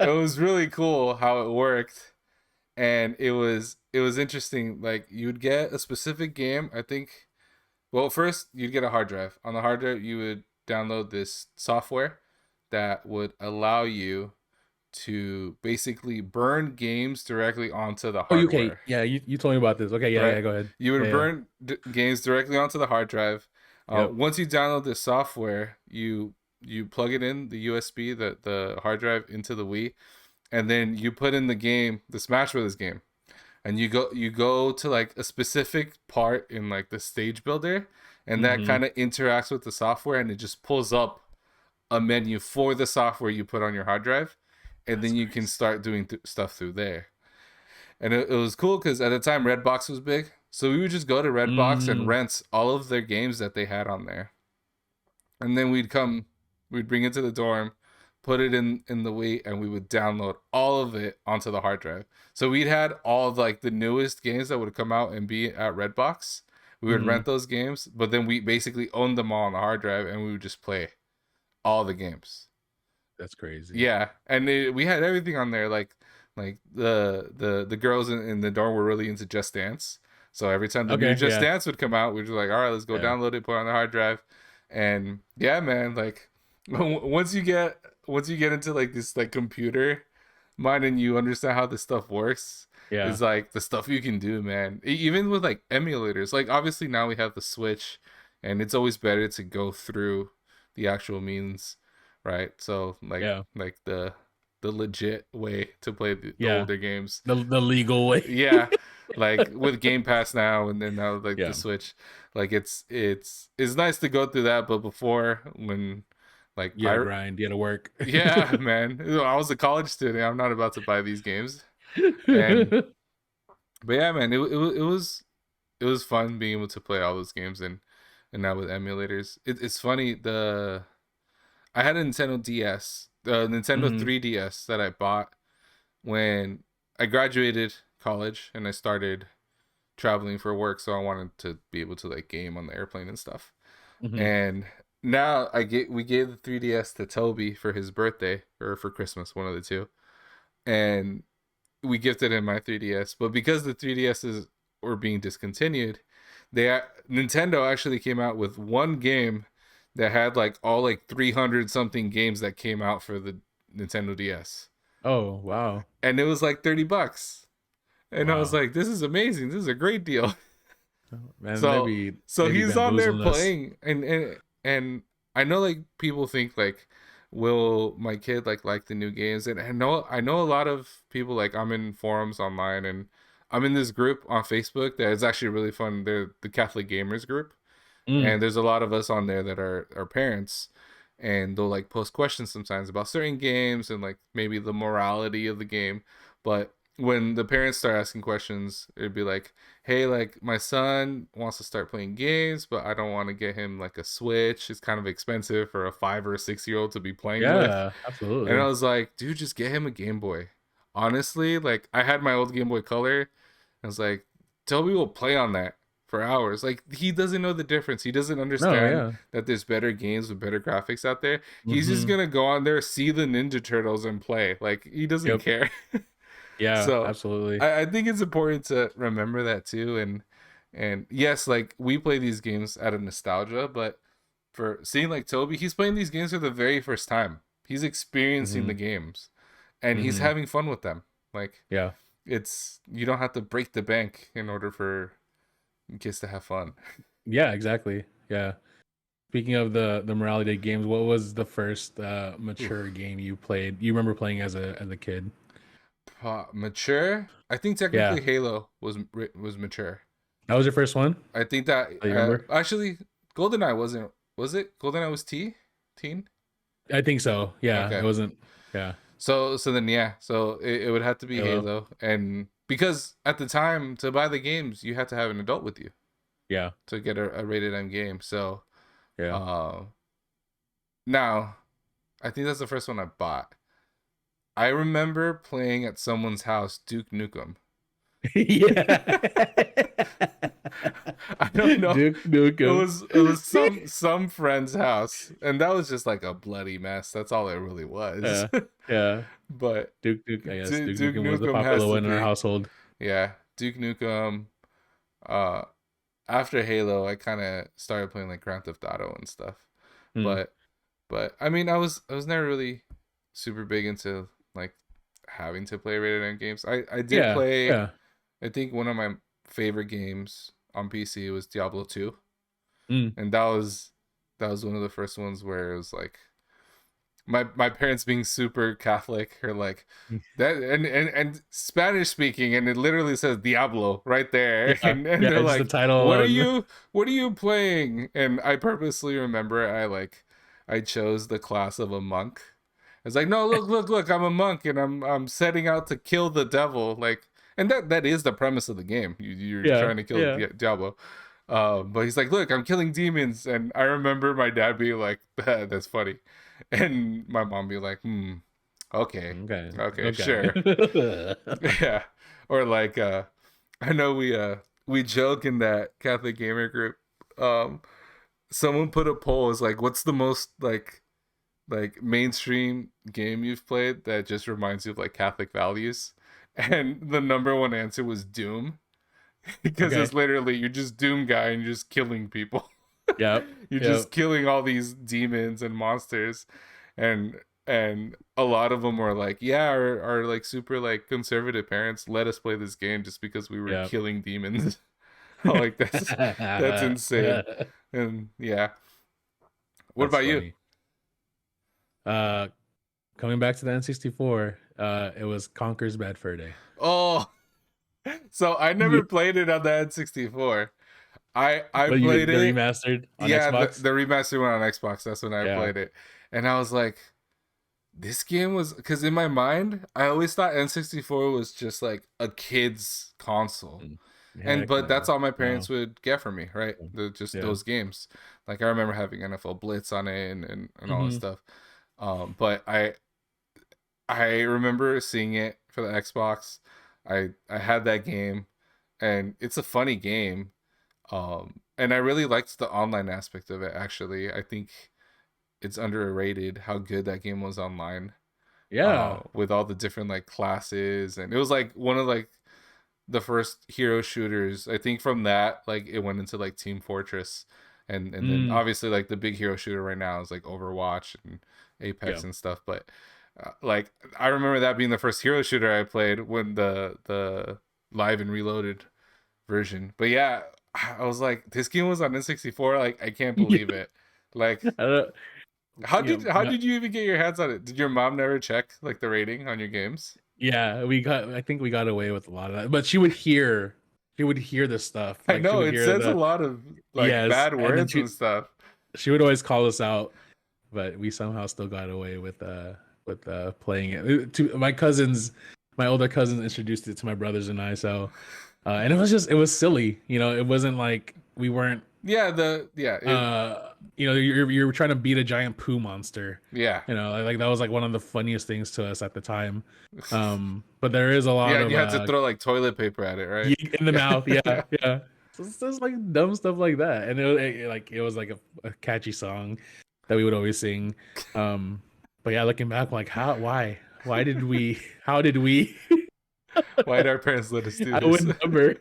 was really cool how it worked, and it was interesting. Like you'd get a specific game, I think. Well, first you'd get a hard drive. On the hard drive, you would download this software that would allow you to basically burn games directly onto the Oh, okay. hardware, Yeah, you told me about this. Okay, yeah, right? yeah, go ahead. You Yeah, would yeah. burn games directly onto the hard drive. Yep. Once you download this software, you plug it in the USB, the hard drive into the Wii, and then you put in the game, the Smash Brothers game, and you go to like a specific part in like the stage builder, and that Mm-hmm. kind of interacts with the software, and it just pulls up a menu for the software you put on your hard drive, and That's then you can crazy. start doing stuff through there. And it was cool because at the time Redbox was big, so we would just go to Redbox and Mm, rent all of their games that they had on there, and then we'd bring it to the dorm, put it in the Wii, and we would download all of it onto the hard drive. So we'd had all of like the newest games that would come out and be at Redbox. We would mm, rent those games, but then we basically owned them all on the hard drive, and we would just play all the games. that's crazy. Yeah, and we had everything on there. Like the girls in the dorm were really into Just Dance. So every time the new Okay, Just yeah, Dance would come out, we'd be like, all right, let's go yeah, download it, put it on the hard drive, and yeah, man, like once you get into like this like computer mind and you understand how this stuff works, yeah, is like the stuff you can do, man. Even with like emulators, like obviously now we have the Switch, and it's always better to go through the actual means, right? So yeah, like the legit way to play the yeah. older games. The legal way. Yeah, like with Game Pass now, and then now like the Yeah, Switch, like it's nice to go through that. But before, when like you had to pirate, grind, you had to work. yeah, man, I was a college student. I'm not about to buy these games. And but yeah, man, it was fun being able to play all those games, and now with emulators, it's funny. The I had a Nintendo DS, the Nintendo Hmm. 3DS that I bought when I graduated college and I started traveling for work, so I wanted to be able to like game on the airplane and stuff. Hmm. And now we gave the 3DS to Toby for his birthday or for Christmas, one of the two. And we gifted him my 3DS, but because the 3DSs were being discontinued, they Nintendo actually came out with one game that had like all like 300 something games that came out for the Nintendo DS. Oh, wow, And it was like $30. And I was wow. like, this is amazing. This is a great deal. Oh, man, So so maybe he's on there bamboozling us. playing, and I know like people think like, will my kid like the new games? And I know a lot of people, like I'm in forums online, and I'm in this group on Facebook that is actually really fun. They're the Catholic Gamers group, Mm, and there's a lot of us on there that are parents, and they'll like post questions sometimes about certain games and like maybe the morality of the game. But when the parents start asking questions, it'd be like, hey, like my son wants to start playing games, but I don't want to get him like a Switch. It's kind of expensive for a 5 or 6 year old to be playing with. yeah, And I absolutely. was like, dude, just get him a Game Boy. Honestly, like I had my old Game Boy Color. I was like, Toby will play on that for hours. Like he doesn't know the difference. He doesn't No, understand yeah. that there's better games with better graphics out there. He's just Hmm. gonna go on there, see the Ninja Turtles, and play. Like he doesn't Yep. care. Yeah, So absolutely. I think it's important to remember that too. And yes, like we play these games out of nostalgia, but for seeing like Toby, he's playing these games for the very first time. He's experiencing Hmm. the games, and he's Hmm. having fun with them. Like Yeah. it's you don't have to break the bank in order for kids to have fun. Yeah, exactly. Yeah. Speaking of the morality games, what was the first mature Oof. game you played? You remember playing as a kid? Mature. I think Yeah, technically Halo was mature. that was your first one. I think that Do you remember? actually GoldenEye wasn't. was it GoldenEye was teen? I think so. Yeah, it Okay. wasn't. Yeah, So then yeah, so it would have to be Halo. Halo, and because at the time to buy the games you had to have an adult with you Yeah, to get a rated M game. So yeah, uh, now I think that's the first one I bought. I remember playing at someone's house Duke Nukem. yeah. I don't know. Duke Nukem. It was some friend's house, and that was just like a bloody mess. That's all it really was. Yeah, yeah. But Duke. I guess Duke Duke Nukem was the Nukem has popular to one in our be, household. yeah. Duke Nukem. Uh, After Halo, I kind of started playing like Grand Theft Auto and stuff. Hmm. But I mean, I was never really super big into like having to play rated M games. I did Yeah, play. yeah. I think one of my favorite games on PC was Diablo 2, Mm. and that was one of the first ones where it was like my parents being super Catholic or like that and Spanish speaking, and it literally says Diablo right there, Yeah, and yeah. they're Just the like, title "What are alone. you playing?" And I purposely remember I chose the class of a monk. It's like, no, look, I'm a monk and I'm setting out to kill the devil, like, and that is the premise of the game. You're Yeah, trying to kill yeah. Diablo. But he's like, look, I'm killing demons, and I remember my dad being like, "That's funny," and my mom being like, okay, Okay, okay, sure, okay. yeah." Or like, I know we joke in that Catholic gamer group. Um, Someone put a poll is like, what's the most like mainstream game you've played that just reminds you of like Catholic values? And the number one answer was Doom, because it's Okay. literally you're just Doom guy and you're just killing people. Yep. You're just Yep. killing all these demons and monsters, and a lot of them were like, yeah, our like super like conservative parents let us play this game just because we were Yep. killing demons. Like that's insane. And yeah, what That's about you? funny. Uh, Coming back to the N64, it was Conker's Bad Fur Day. Oh, so I Yeah. never played it on the N64. I But you played the it. remastered on Yeah, Xbox? the remastered one on Xbox. That's when I Yeah. played it, and I was like, this game was, because in my mind I always thought N64 was just like a kid's console, Mm. and Heck but that's no. all my parents No. would get for me, right? Just Yeah. those games. Like I remember having NFL Blitz on it and all that Hmm. stuff. But I remember seeing it for the Xbox. I had that game, and it's a funny game. And I really liked the online aspect of it. Actually, I think it's underrated how good that game was online. Yeah. With all the different like classes, and it was like one of like the first hero shooters. I think from that like it went into like Team Fortress, and then Mm. obviously like the big hero shooter right now is like Overwatch and Yeah. Apex and stuff. But like I remember that being the first hero shooter I played when the live and reloaded version. But yeah, I was like, this game was on N64. Like I can't Yeah. believe it. Like I don't, how no, did you even get your hands on it? Did your mom never check like the rating on your games? yeah, I think we got away with a lot of that. But she would hear the stuff. I Like she know would it hear says a the lot of like yes, bad and then words and stuff. she would always call us out, but we somehow still got away with playing it. To my cousins, my older cousins introduced it to my brothers and I. So and it was silly, you know. It wasn't like we weren't Yeah, you know, you're trying to beat a giant poo monster. yeah. You know, like that was like one of the funniest things to us at the time. But there is a Yeah, lot and of you had to throw like toilet paper at it, right? yeet in the Yeah. mouth. Yeah, Yeah. yeah. So it's just like dumb stuff like that, and it was like a catchy song that we would always sing. Um, but yeah, looking back, like why did we? How did we? Why did our parents let us do I this? would never.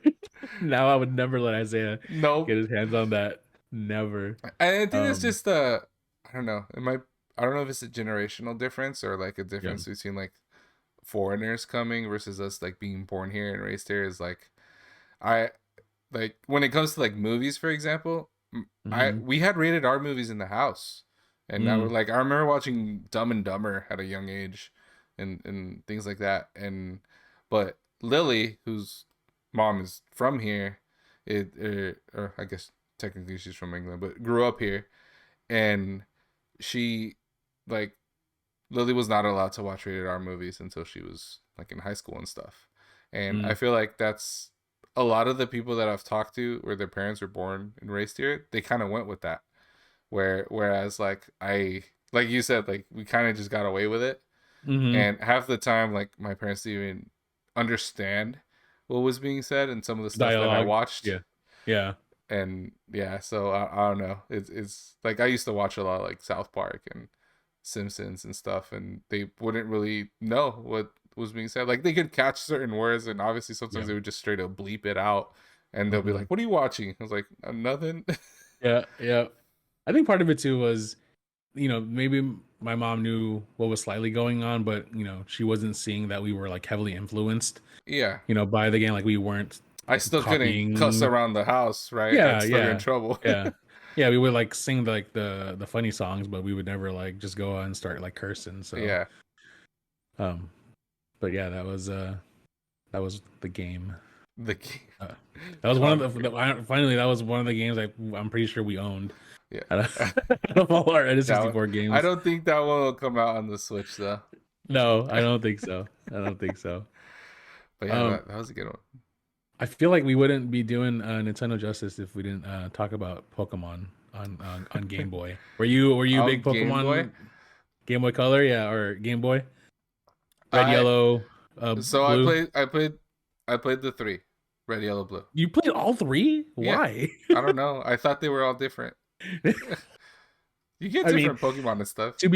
Now I would never let Isaiah get Nope. his hands on that. Never. And I think it's Um, just I don't know. I don't know if it's a generational difference or like a yeah. difference between like foreigners coming versus us like being born here and raised here. Is like I like when it comes to like movies, for example, I Hmm. we had rated R movies in the house, and I Mm, would like I remember watching Dumb and Dumber at a young age, and things like that. And but Lily, whose mom is from here, or I guess technically she's from England, but grew up here. and she like Lily was not allowed to watch rated R movies until she was like in high school and stuff. And I Mm, feel like that's a lot of the people that I've talked to where their parents were born and raised here, they kind of went with that. Whereas like like you said, like we kind of just got away with it. mm-hmm. And half the time like my parents didn't even understand what was being said and some of the stuff that I Dialogue. watched. Yeah. Yeah. And yeah, so I don't know. It's like I used to watch a lot of, like South Park and Simpsons and stuff, and they wouldn't really know what was being said. Like they could catch certain words, and obviously sometimes Yeah. they would just straight up bleep it out, and they'll be Mm-hmm. like, "What are you watching?" I was like, "Nothing." Yeah. Yeah. I think part of it too was, maybe my mom knew what was slightly going on, but she wasn't seeing that we were like heavily influenced, Yeah, by the game. Like we weren't I still couldn't cuss copying. around the house, right? I'd Yeah, still get in yeah, trouble. yeah, yeah. We would like sing like the funny songs, but we would never like just go out and start like cursing. So, Yeah, um, but yeah, that was the game. the game. Uh, that was one of Common game. finally that was one of the games I'm pretty sure we owned Yeah. out of, out of all our That one, N64 I games. don't think that one will come out on the Switch though. No, I don't think so. I don't think so. But yeah, Um, that was a good one. I feel like we wouldn't be doing Nintendo justice if we didn't talk about Pokemon on Game Boy. Were you a Oh, big Game Boy. Pokemon Game Boy Color? Yeah, or Game Boy? Red, I yellow, so blue. I played the three, red, yellow, blue. You played all three? Yeah, Why? I don't know. I thought they were all different. You get I mean, different Pokemon and stuff. to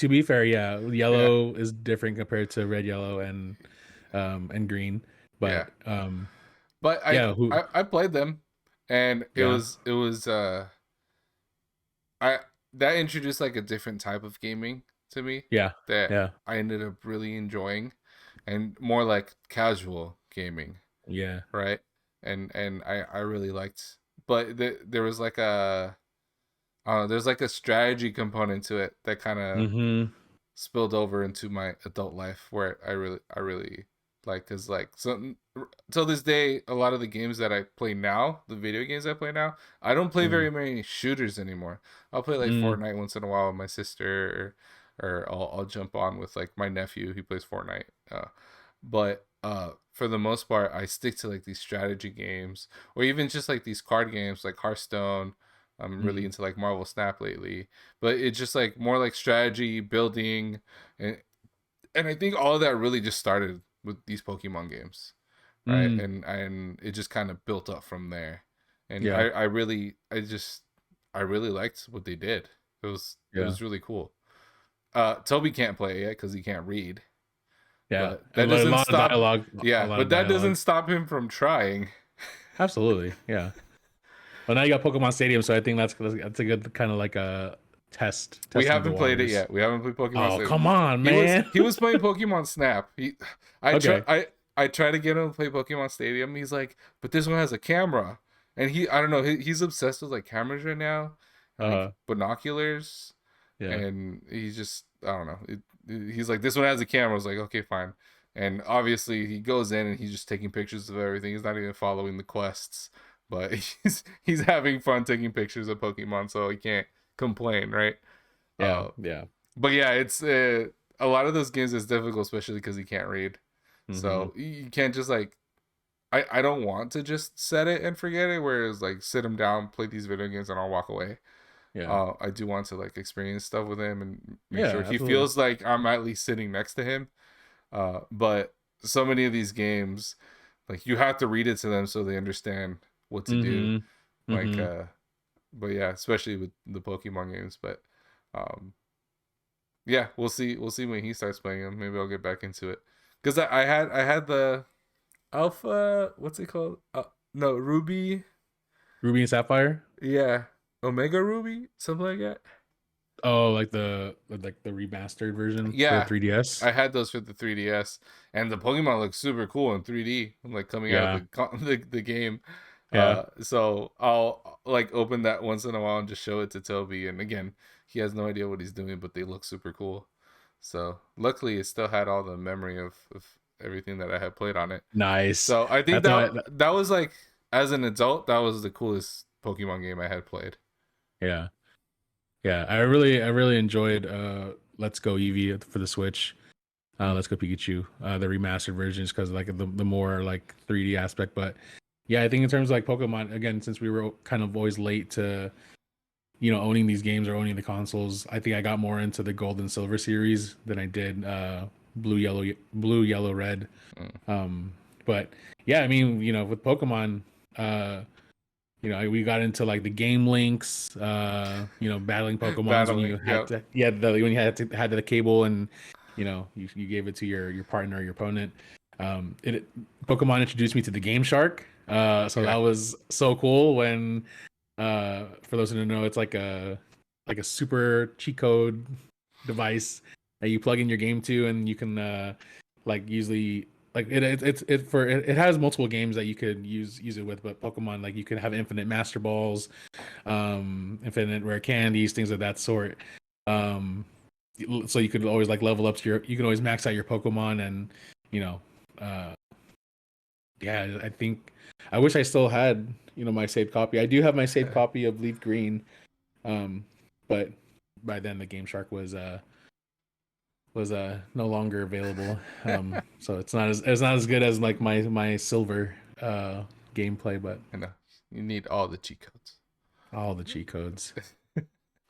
be fair, yeah, Yeah, yellow is different compared to red, yellow, and green. yeah. But But yeah, who? I played them, and Yeah, it was I that introduced like a different type of gaming to me yeah, that yeah, I ended up really enjoying, and more like casual gaming, yeah. right? And I really liked, but there was like a there's like a strategy component to it that kind of Mm-hmm. spilled over into my adult life where I really like, because like so till this day a lot of the games that I play now, the video games I play now, I don't play Mm-hmm. very many shooters anymore. I'll play like Fortnite once in a while with my sister, or I'll jump on with like my nephew, he plays Fortnite, but for the most part I stick to like these strategy games, or even just like these card games like Hearthstone. I'm really Mm-hmm. into like Marvel Snap lately, but it's just like more like strategy building, and I think all of that really just started with these Pokemon games, right? Mm-hmm. And it just kind of built up from there, and Yeah, I really liked what they did. It yeah. was really cool. Toby can't play it yet because he can't read, Yeah, but a that doesn't lot of stop. dialogue, a Yeah, lot but of that doesn't dialogue. stop him from trying. Absolutely, yeah. Well, now you got Pokemon Stadium, so I think that's a good kind of like a We testing of the haven't played it waters. yet. We haven't played Pokemon Oh, Stadium. come on, man. He was playing Pokemon Snap. I try Okay. I try to get him to play Pokemon Stadium. He's like, but this one has a camera, and I don't know, he's obsessed with like cameras right now, and like Uh, binoculars, yeah, and he's just I don't know. He's like, this one has a camera. I was like, okay, fine. And obviously he goes in and he's just taking pictures of everything. He's not even following the quests, but he's having fun taking pictures of Pokemon, so he can't complain, right? yeah, Uh, yeah. but yeah, it's a lot of those games is difficult, especially because he can't read. Mm-hmm. So you can't just like I don't want to just set it and forget it. Whereas like sit him down, play these video games, and I'll walk away. Yeah, I do want to like experience stuff with him and make yeah, sure he absolutely. feels like I'm at least sitting next to him. But so many of these games, like you have to read it to them so they understand what to do. Mm-hmm. Like, Mm-hmm. but yeah, especially with the Pokemon games. But um, yeah, we'll see when he starts playing them. Maybe I'll get back into it. Because I had the Alpha. What's it called? No, Ruby. Ruby and Sapphire. Yeah, Omega Ruby, something like that. Oh, like the remastered version for Yeah, 3DS. I had those for the 3DS, and the Pokemon look super cool in 3D. Like coming out of Yeah, the game. yeah, So I'll like open that once in a while and just show it to Toby. And again, he has no idea what he's doing, but they look super cool. So luckily, it still had all the memory of everything that I had played on it. nice. So I think That's why. that was like, as an adult, that was the coolest Pokemon game I had played. Yeah. Yeah, I really enjoyed Let's Go Eevee for the Switch. Let's Go Pikachu, the remastered versions because like the more like 3D aspect. But yeah, I think in terms of like Pokemon, again, since we were kind of always late to owning these games or owning the consoles, I think I got more into the Gold and Silver series than I did Blue, Yellow, Red. Mm. Um, but yeah, I mean, with Pokemon, uh, we got into like the game links, battling Pokemons when Battling. you had Yep. to, yeah, when you had the cable and you gave it to your partner, your opponent. It Pokemon introduced me to the Game Shark, so that Yeah. was so cool. When for those who don't know, it's like a super cheat code device that you plug in your game to, and you can like usually like it has multiple games that you could use it with, but Pokemon, like, you could have infinite Master Balls, infinite rare candies, things of that sort. Um, so you could always like level up to you can always max out your Pokemon, and you know, uh, yeah, I think I wish I still had my saved copy. I do have my saved copy of Leaf Green, um, but by then the Game Shark was no longer available. So it's not as good as like my silver gameplay, but I know. You need all the cheat codes. all the cheat codes,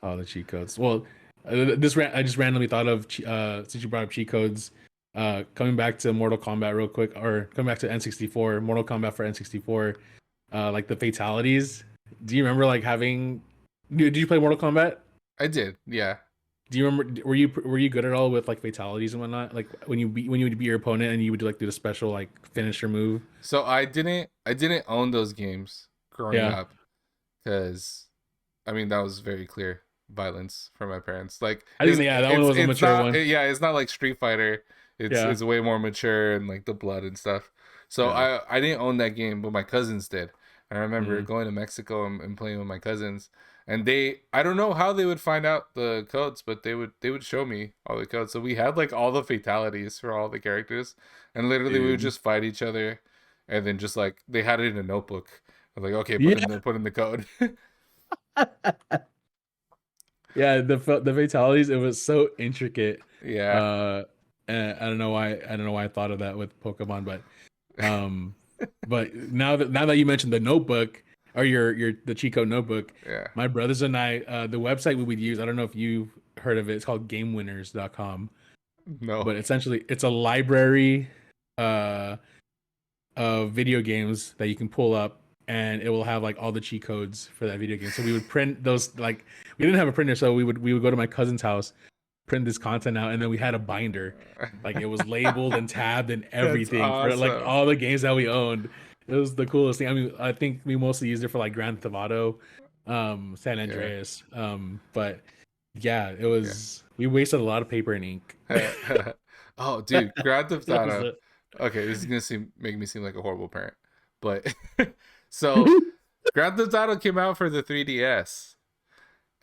all the cheat codes. Well, I just randomly thought of since you brought up cheat codes. Coming back to Mortal Kombat real quick, or coming back to N64, Mortal Kombat for N64, like the fatalities. Do you remember like having? Did you play Mortal Kombat? I did. Yeah. Do you remember? Were you good at all with like fatalities and whatnot? Like when you would beat your opponent and you would like do the special like finisher move. So I didn't own those games growing Yeah, up because I mean that was very clear violence from my parents. Like I think yeah, that one was a it's mature not one. yeah, it's not like Street Fighter. Yeah, It's way more mature and like the blood and stuff. So yeah. I didn't own that game, but my cousins did. And I remember Mm, going to Mexico and playing with my cousins. And I don't know how they would find out the codes, but they would show me all the codes. So we had like all the fatalities for all the characters, and literally we would dude. just fight each other, and then just like they had it in a notebook. I was like, okay, Yeah, put in the code. yeah. The fatalities. It was so intricate. Yeah. Uh, and I don't know why I thought of that with Pokemon, um, but now that you mentioned the notebook or your the cheat code notebook, Yeah. my brothers and I, the website we would use. I don't know if you've heard of it. It's called GameWinners.com. No. But essentially it's a library uh of video games that you can pull up, and it will have like all the cheat codes for that video game. So we would print those, like, we didn't have a printer, so we would go to my cousin's house, print this content out, and then we had a binder, like it was labeled and tabbed and That's everything for like awesome. all the games that we owned. It was the coolest thing. I mean, I think we mostly used it for like Grand Theft Auto, San Yeah. Andreas, but yeah, Yeah. we wasted a lot of paper and ink. Oh, dude, Grand Theft That was Auto. it. Okay, this is gonna make me seem like a horrible parent, but so Grand Theft Auto came out for the 3DS,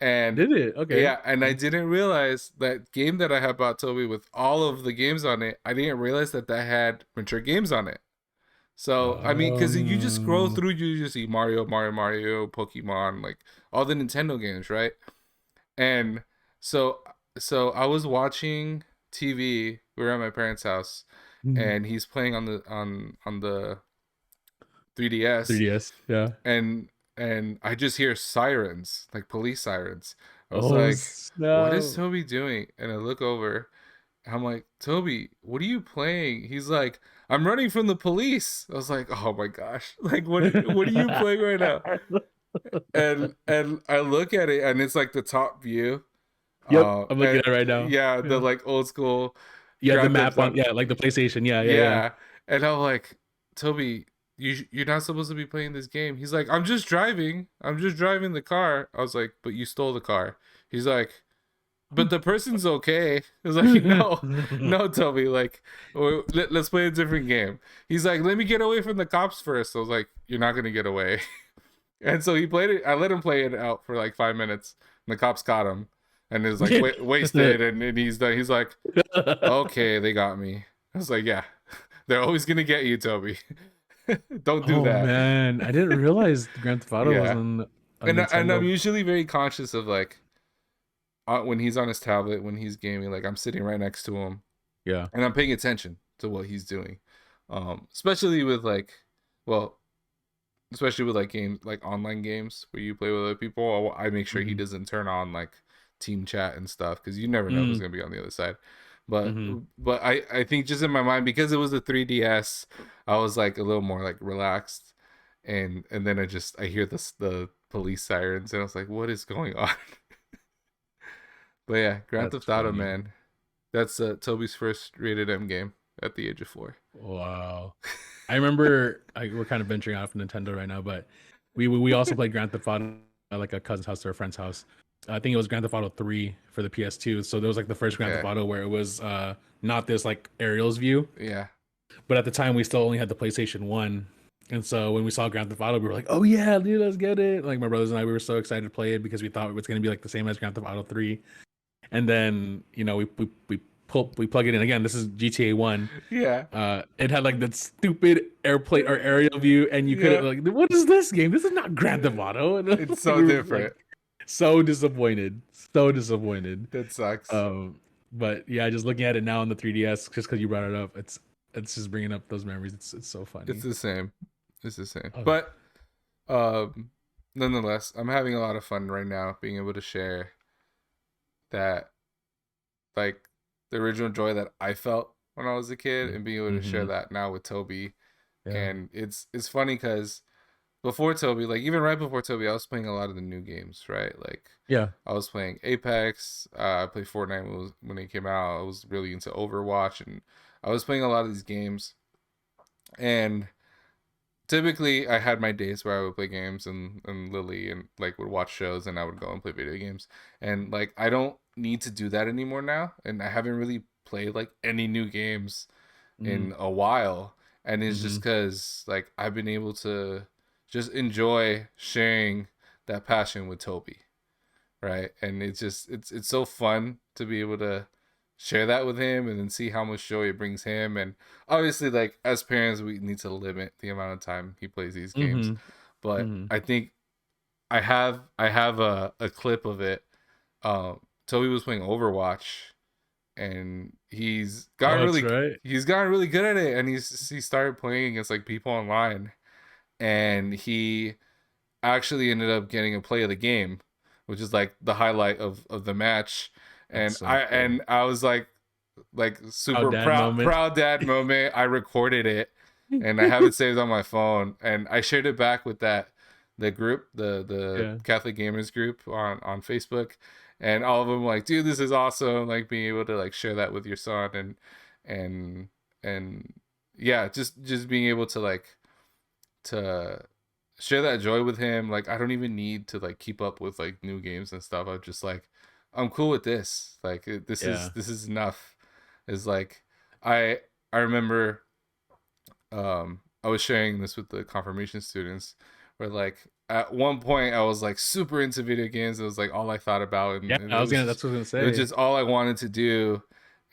and Did it? Okay. yeah, and I didn't realize that game that I had bought Toby with all of the games on it. I didn't realize that had mature games on it. So I mean, because you just scroll Um, through, you just see Mario, Pokemon, like all the Nintendo games, right? And so I was watching TV. We were at my parents' house, and he's playing on the 3DS, 3DS. Yeah. and I just hear sirens, like police sirens. I was Oh like, "What is snap! Toby doing?" And I look over. I'm like, "Toby, what are you playing?" He's like, "I'm running from the police." I was like, "Oh my gosh! Like, what are you playing right now?" And I look at it, and it's like the top view. Yep, I'm looking And at it right now. yeah, the Yeah. like old school You have the Grand Theft map on, Auto. yeah, like the PlayStation. Yeah, yeah, yeah. Yeah, and I'm like, Toby, you're not supposed to be playing this game. He's like, I'm just driving. I'm just driving the car. I was like, but you stole the car. He's like, but the person's okay. I was like, no, no, Toby. Like, let's play a different game. He's like, let me get away from the cops first. I was like, you're not gonna get away. And so he played it. I let him play it out for like 5 minutes. And the cops caught him, and is like wasted. And he's done. He's like, okay, they got me. I was like, yeah, they're always gonna get you, Toby. Don't do Oh that. man, I didn't realize Grand Theft Auto was Yeah, on a and I'm Nintendo. usually very conscious of like when he's on his tablet, when he's gaming, like I'm sitting right next to him Yeah. and I'm paying attention to what he's doing. Especially with like, well, especially with like games, like online games where you play with other people. I make sure he Mm-hmm. doesn't turn on like team chat and stuff because you never know who's Mm-hmm. gonna be on the other side. But Mm-hmm. I think just in my mind, because it was a 3DS, I was like a little more like relaxed, and then I hear the police sirens and I was like, what is going on? But yeah, Grand That's Theft Auto, funny. man. That's Toby's first rated M game at the age of 4. Wow. I remember we're kind of venturing out from Nintendo right now, but we also played Grand Theft Auto at like a cousin's house or a friend's house. I think it was Grand Theft Auto 3 for the PS2. So there was like the first Grand Theft Okay. Auto where it was not this like aerials view, Yeah. but at the time we still only had the PlayStation 1. And so when we saw Grand Theft Auto, we were like, "Oh yeah, dude, let's get it!" Like my brothers and I, we were so excited to play it because we thought it was going to be like the same as Grand Theft Auto 3. And then we plug it in again. This is GTA 1. Yeah. It had like that stupid airplane or aerial view, and you couldn't Yeah. like, what is this game? This is not Grand Theft Auto. And It's we so were like different. so disappointed, so disappointed. That sucks. Um, but yeah, just looking at it now on the 3DS, just because you brought it up, it's just bringing up those memories. It's so It's funny. the same. It's the same. Oh, But um nonetheless, I'm having a lot of fun right now being able to share that, like, the original joy that I felt when I was a kid and being able to share mm-hmm. that now with Toby. Yeah, And it's funny cuz before Toby, like even right before Toby, I was playing a lot of the new games, right? Like yeah. I was playing Apex. I played Fortnite when it came out. I was really into Overwatch, and I was playing a lot of these games. And typically, I had my days where I would play games, and Lily and like would watch shows, and I would go and play video games. And like I don't need to do that anymore now, and I haven't really played like any new games in a while. And it's just Mm-hmm. because like I've been able to just enjoy sharing that passion with Toby, right? And it's so fun to be able to share that with him and then see how much joy it brings him. And obviously, like as parents, we need to limit the amount of time he plays these games. Mm-hmm. But Mm-hmm. I think I have a clip of it. Toby was playing Overwatch, and Oh, that's right. he's gotten really good at it, and he started playing against like people online, and he actually ended up getting a play of the game, which is like the highlight of the match. That's And so cool. I was like Our super dad moment. proud dad moment. I recorded it and I have it saved on my phone, and I shared it back with the group, the Yeah. Catholic Gamers group on Facebook, and all of them were like, dude, this is awesome, like being able to like share that with your son, and and yeah, just being able to like to share that joy with him. Like I don't even need to like keep up with like new games and stuff. I'm just like I'm cool with this. Like Yeah. this is enough. Is like I I remember I was sharing this with the confirmation students where like at one point I was like super into video games. It was like all I thought about, Yeah. and I was gonna. That's what I was it was gonna say. just all I wanted to do,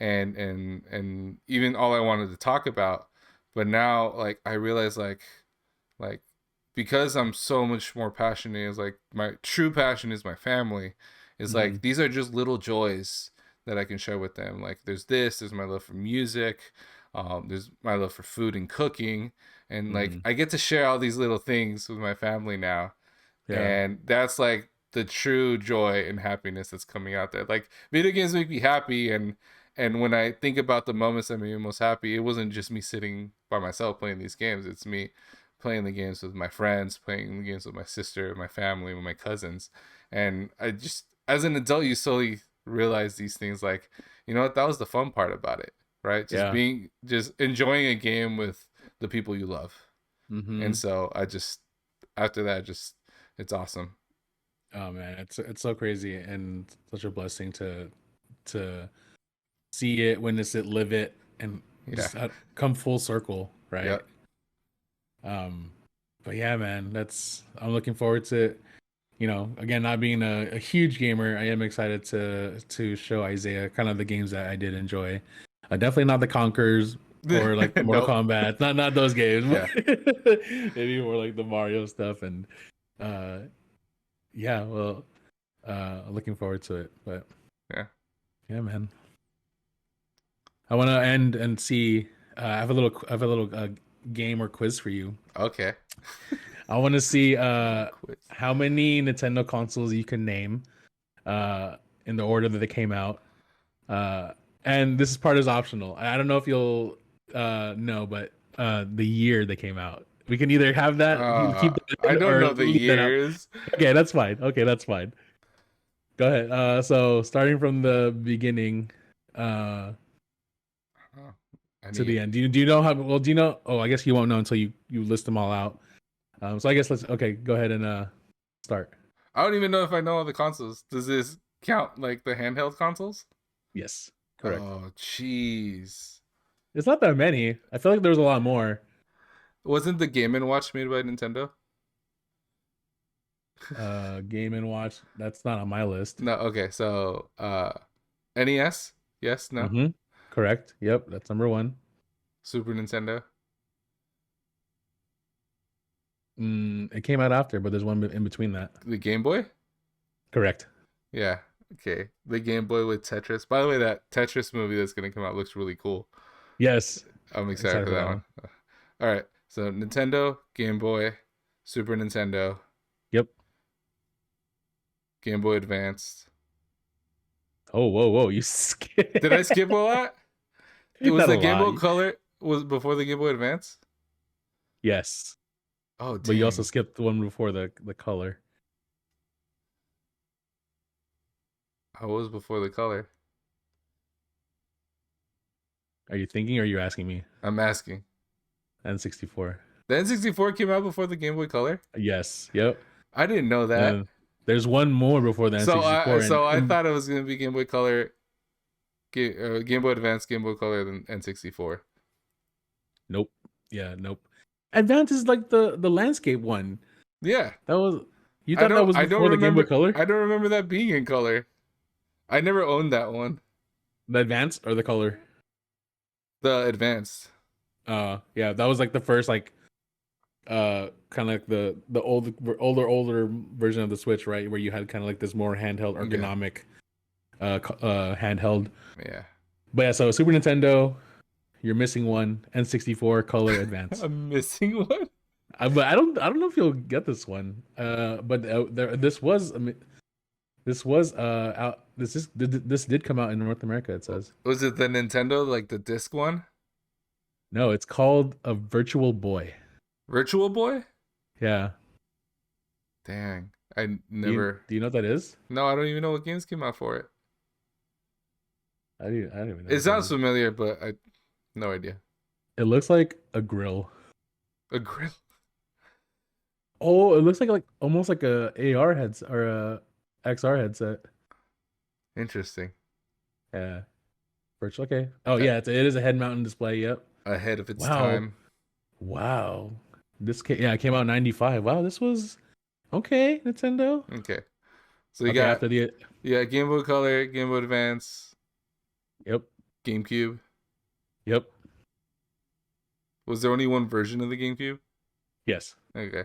and even all I wanted to talk about. But now like I realize like because I'm so much more passionate, is like my true passion is my family. Is Mm-hmm. like these are just little joys that I can share with them. Like there's my love for music, there's my love for food and cooking, and like Mm-hmm. I get to share all these little things with my family now, Yeah. and that's like the true joy and happiness that's coming out there. Like video games make me happy, and when I think about the moments that made me most happy, it wasn't just me sitting by myself playing these games. It's me playing the games with my friends, playing the games with my sister, my family, with my cousins. And I just, as an adult, you slowly realize these things like, you know what, that was the fun part about it, right? Yeah. Just enjoying a game with the people you love. And Mm-hmm. so after that, it's awesome. Oh man, it's so crazy and such a blessing to see it, witness it, live it, and Yeah. just come full circle, right? Yep. Um, but yeah, man, that's I'm looking forward to again, not being a huge gamer, I am excited to show Isaiah kind of the games that I did enjoy. Definitely not the Conkers or like the Mortal Nope. Kombat, not those games, Yeah. but maybe more like the Mario stuff. And uh, yeah, well, looking forward to it. But Yeah. Yeah, man. I want to end and see. I have a little game or quiz for you. Okay. I want to see Quiz. how many Nintendo consoles you can name uh, in the order that they came out. Uh, and this part is optional. I don't know if you'll know, but the year they came out. We can either have that, keep that I in, don't or know the leave that out. years. Okay, that's fine. Okay, that's fine. Go ahead. So starting from the beginning uh, Oh, I to the need. end. Do you know how? Well, do you know? Oh, I guess you won't know until you list them all out. So I guess let's okay. Go ahead and start. I don't even know if I know all the consoles. Does this count like the handheld consoles? Yes, correct. Oh, jeez. It's not that many. I feel like there's a lot more. Wasn't the Game and Watch made by Nintendo? Game and Watch. That's not on my list. No. Okay. So, NES. Yes. No. Mm-hmm. Correct. Yep, that's number one. Super Nintendo. It came out after, but there's one in between that. The Game Boy. Correct. Yeah. Okay. The Game Boy with Tetris. By the way, that Tetris movie that's gonna come out looks really cool. Yes. I'm excited Excited for for that that one. one. All right. So Nintendo, Game Boy, Super Nintendo, Yep. Game Boy Advanced. Oh, whoa, whoa. You skip. Did I skip a lot? Was Not a the Game lot. Boy Color was before the Game Boy Advance? Yes. Oh But you also dang! skipped the one before the color. I was before the Color. Are you thinking or are you asking me? I'm asking. N64. The N64 came out before the Game Boy Color. Yes. Yep. I didn't know that. Uh, there's one more before the N64 So I and thought it was gonna be Game Boy Color, Game Boy Advance, Game Boy Color, then N64. nope. Yeah, nope. Advance is like the landscape one. Yeah, That was you thought that was I don't before the Game Boy remember. Color? I don't remember that being in color. I never owned that one. The Advance or the Color? The Advanced. Yeah, that was like the first like kind of like the older version of the Switch, right? Where you had kind of like this more handheld Yeah, ergonomic handheld. yeah. But yeah, so Super Nintendo, you're missing one. N64 Color Advance. I'm missing one. But I don't know if you'll get this one. But this was out. This did come out in North America. It says Was it the Nintendo, like the disc one? no. It's called a Virtual Boy. Virtual Boy? Yeah. Dang. I Do you never. do you know what that is? No, I don't even know what games came out for it. I don't even know It what that sounds is. familiar, but I no idea. It looks like a grill. A grill. Oh, it looks like almost like a AR headset or a XR headset. Interesting. Yeah. Virtual. Okay. Oh A- yeah, it is a head mounted display. Yep. Ahead of its Wow. time. Wow. It came out in 95. Wow, this was okay, Nintendo. Okay. So you Okay, got after the Game Boy Color, Game Boy Advance, yep, GameCube. yep, Was there only one version of the GameCube? yes. Okay.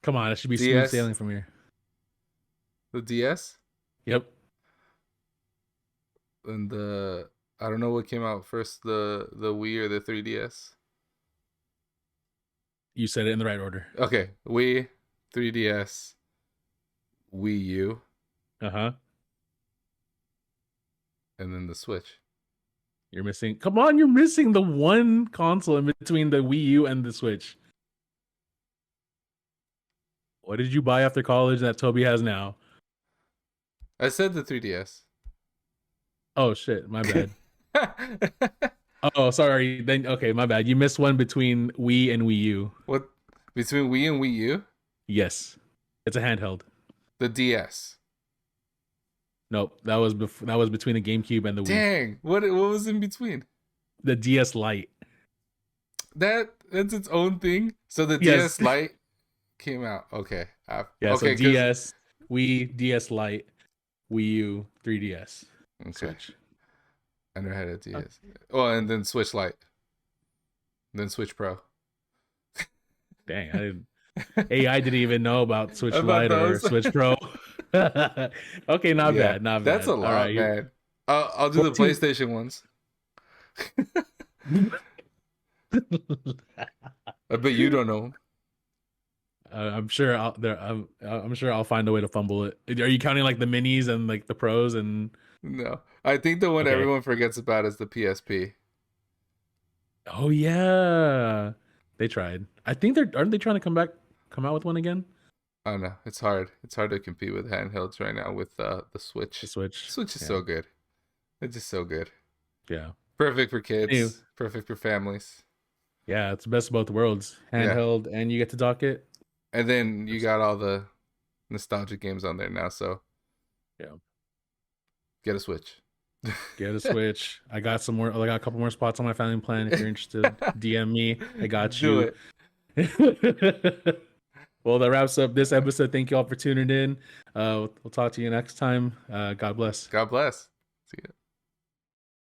Come on, it should be smooth DS. sailing from here. The DS Yep. and the I don't know what came out first, the Wii or the 3DS. You said it in the right order. Okay, Wii, 3DS, Wii U, Uh-huh. and then the Switch. You're missing. Come on, you're missing the one console in between the Wii U and the Switch. What did you buy after college that Toby has now? I said the 3DS. Oh shit, my bad. Oh, sorry. Then okay, my bad. You missed one between Wii and Wii U. What between Wii and Wii U? Yes. It's a handheld. The DS. Nope, that was between the GameCube and the Wii. Dang, what was in between? The DS Lite. That's its own thing. So the Yes. DS Lite came out. Okay. Yeah, so Okay, because DS, Wii, DS Lite, Wii U, 3DS, okay, Switch. I never had a DS. Oh, and then Switch Lite, then Switch Pro. Dang, I didn't AI didn't even know about Switch About Lite or those. Switch Pro. Okay, not Yeah, bad, not that's a bad. All right, lot, you're man. I'll do the 14. PlayStation ones. I bet you don't know them. I'm sure I'm sure I'll find a way to fumble it. Are you counting like the minis and like the pros and No, I think the one okay? everyone forgets about is the PSP. Oh yeah, they tried. I think they're aren't they trying to come out with one again? I don't know. It's hard. It's hard to compete with handhelds right now with the The Switch. Switch. Switch is Yeah, so good. It's just so good. yeah. Perfect for Anyway, kids. Perfect for families. yeah, it's the best of both worlds. Yeah. Handheld, and you get to dock it. And then you Just got all the nostalgic games on there now. So yeah, get a Switch. get a Switch. I got some more. I got a couple more spots on my family plan. If you're interested, DM me. I got Do you. it. Well, that wraps up this episode. Thank you all for tuning in. We'll talk to you next time. God bless. God bless. See ya.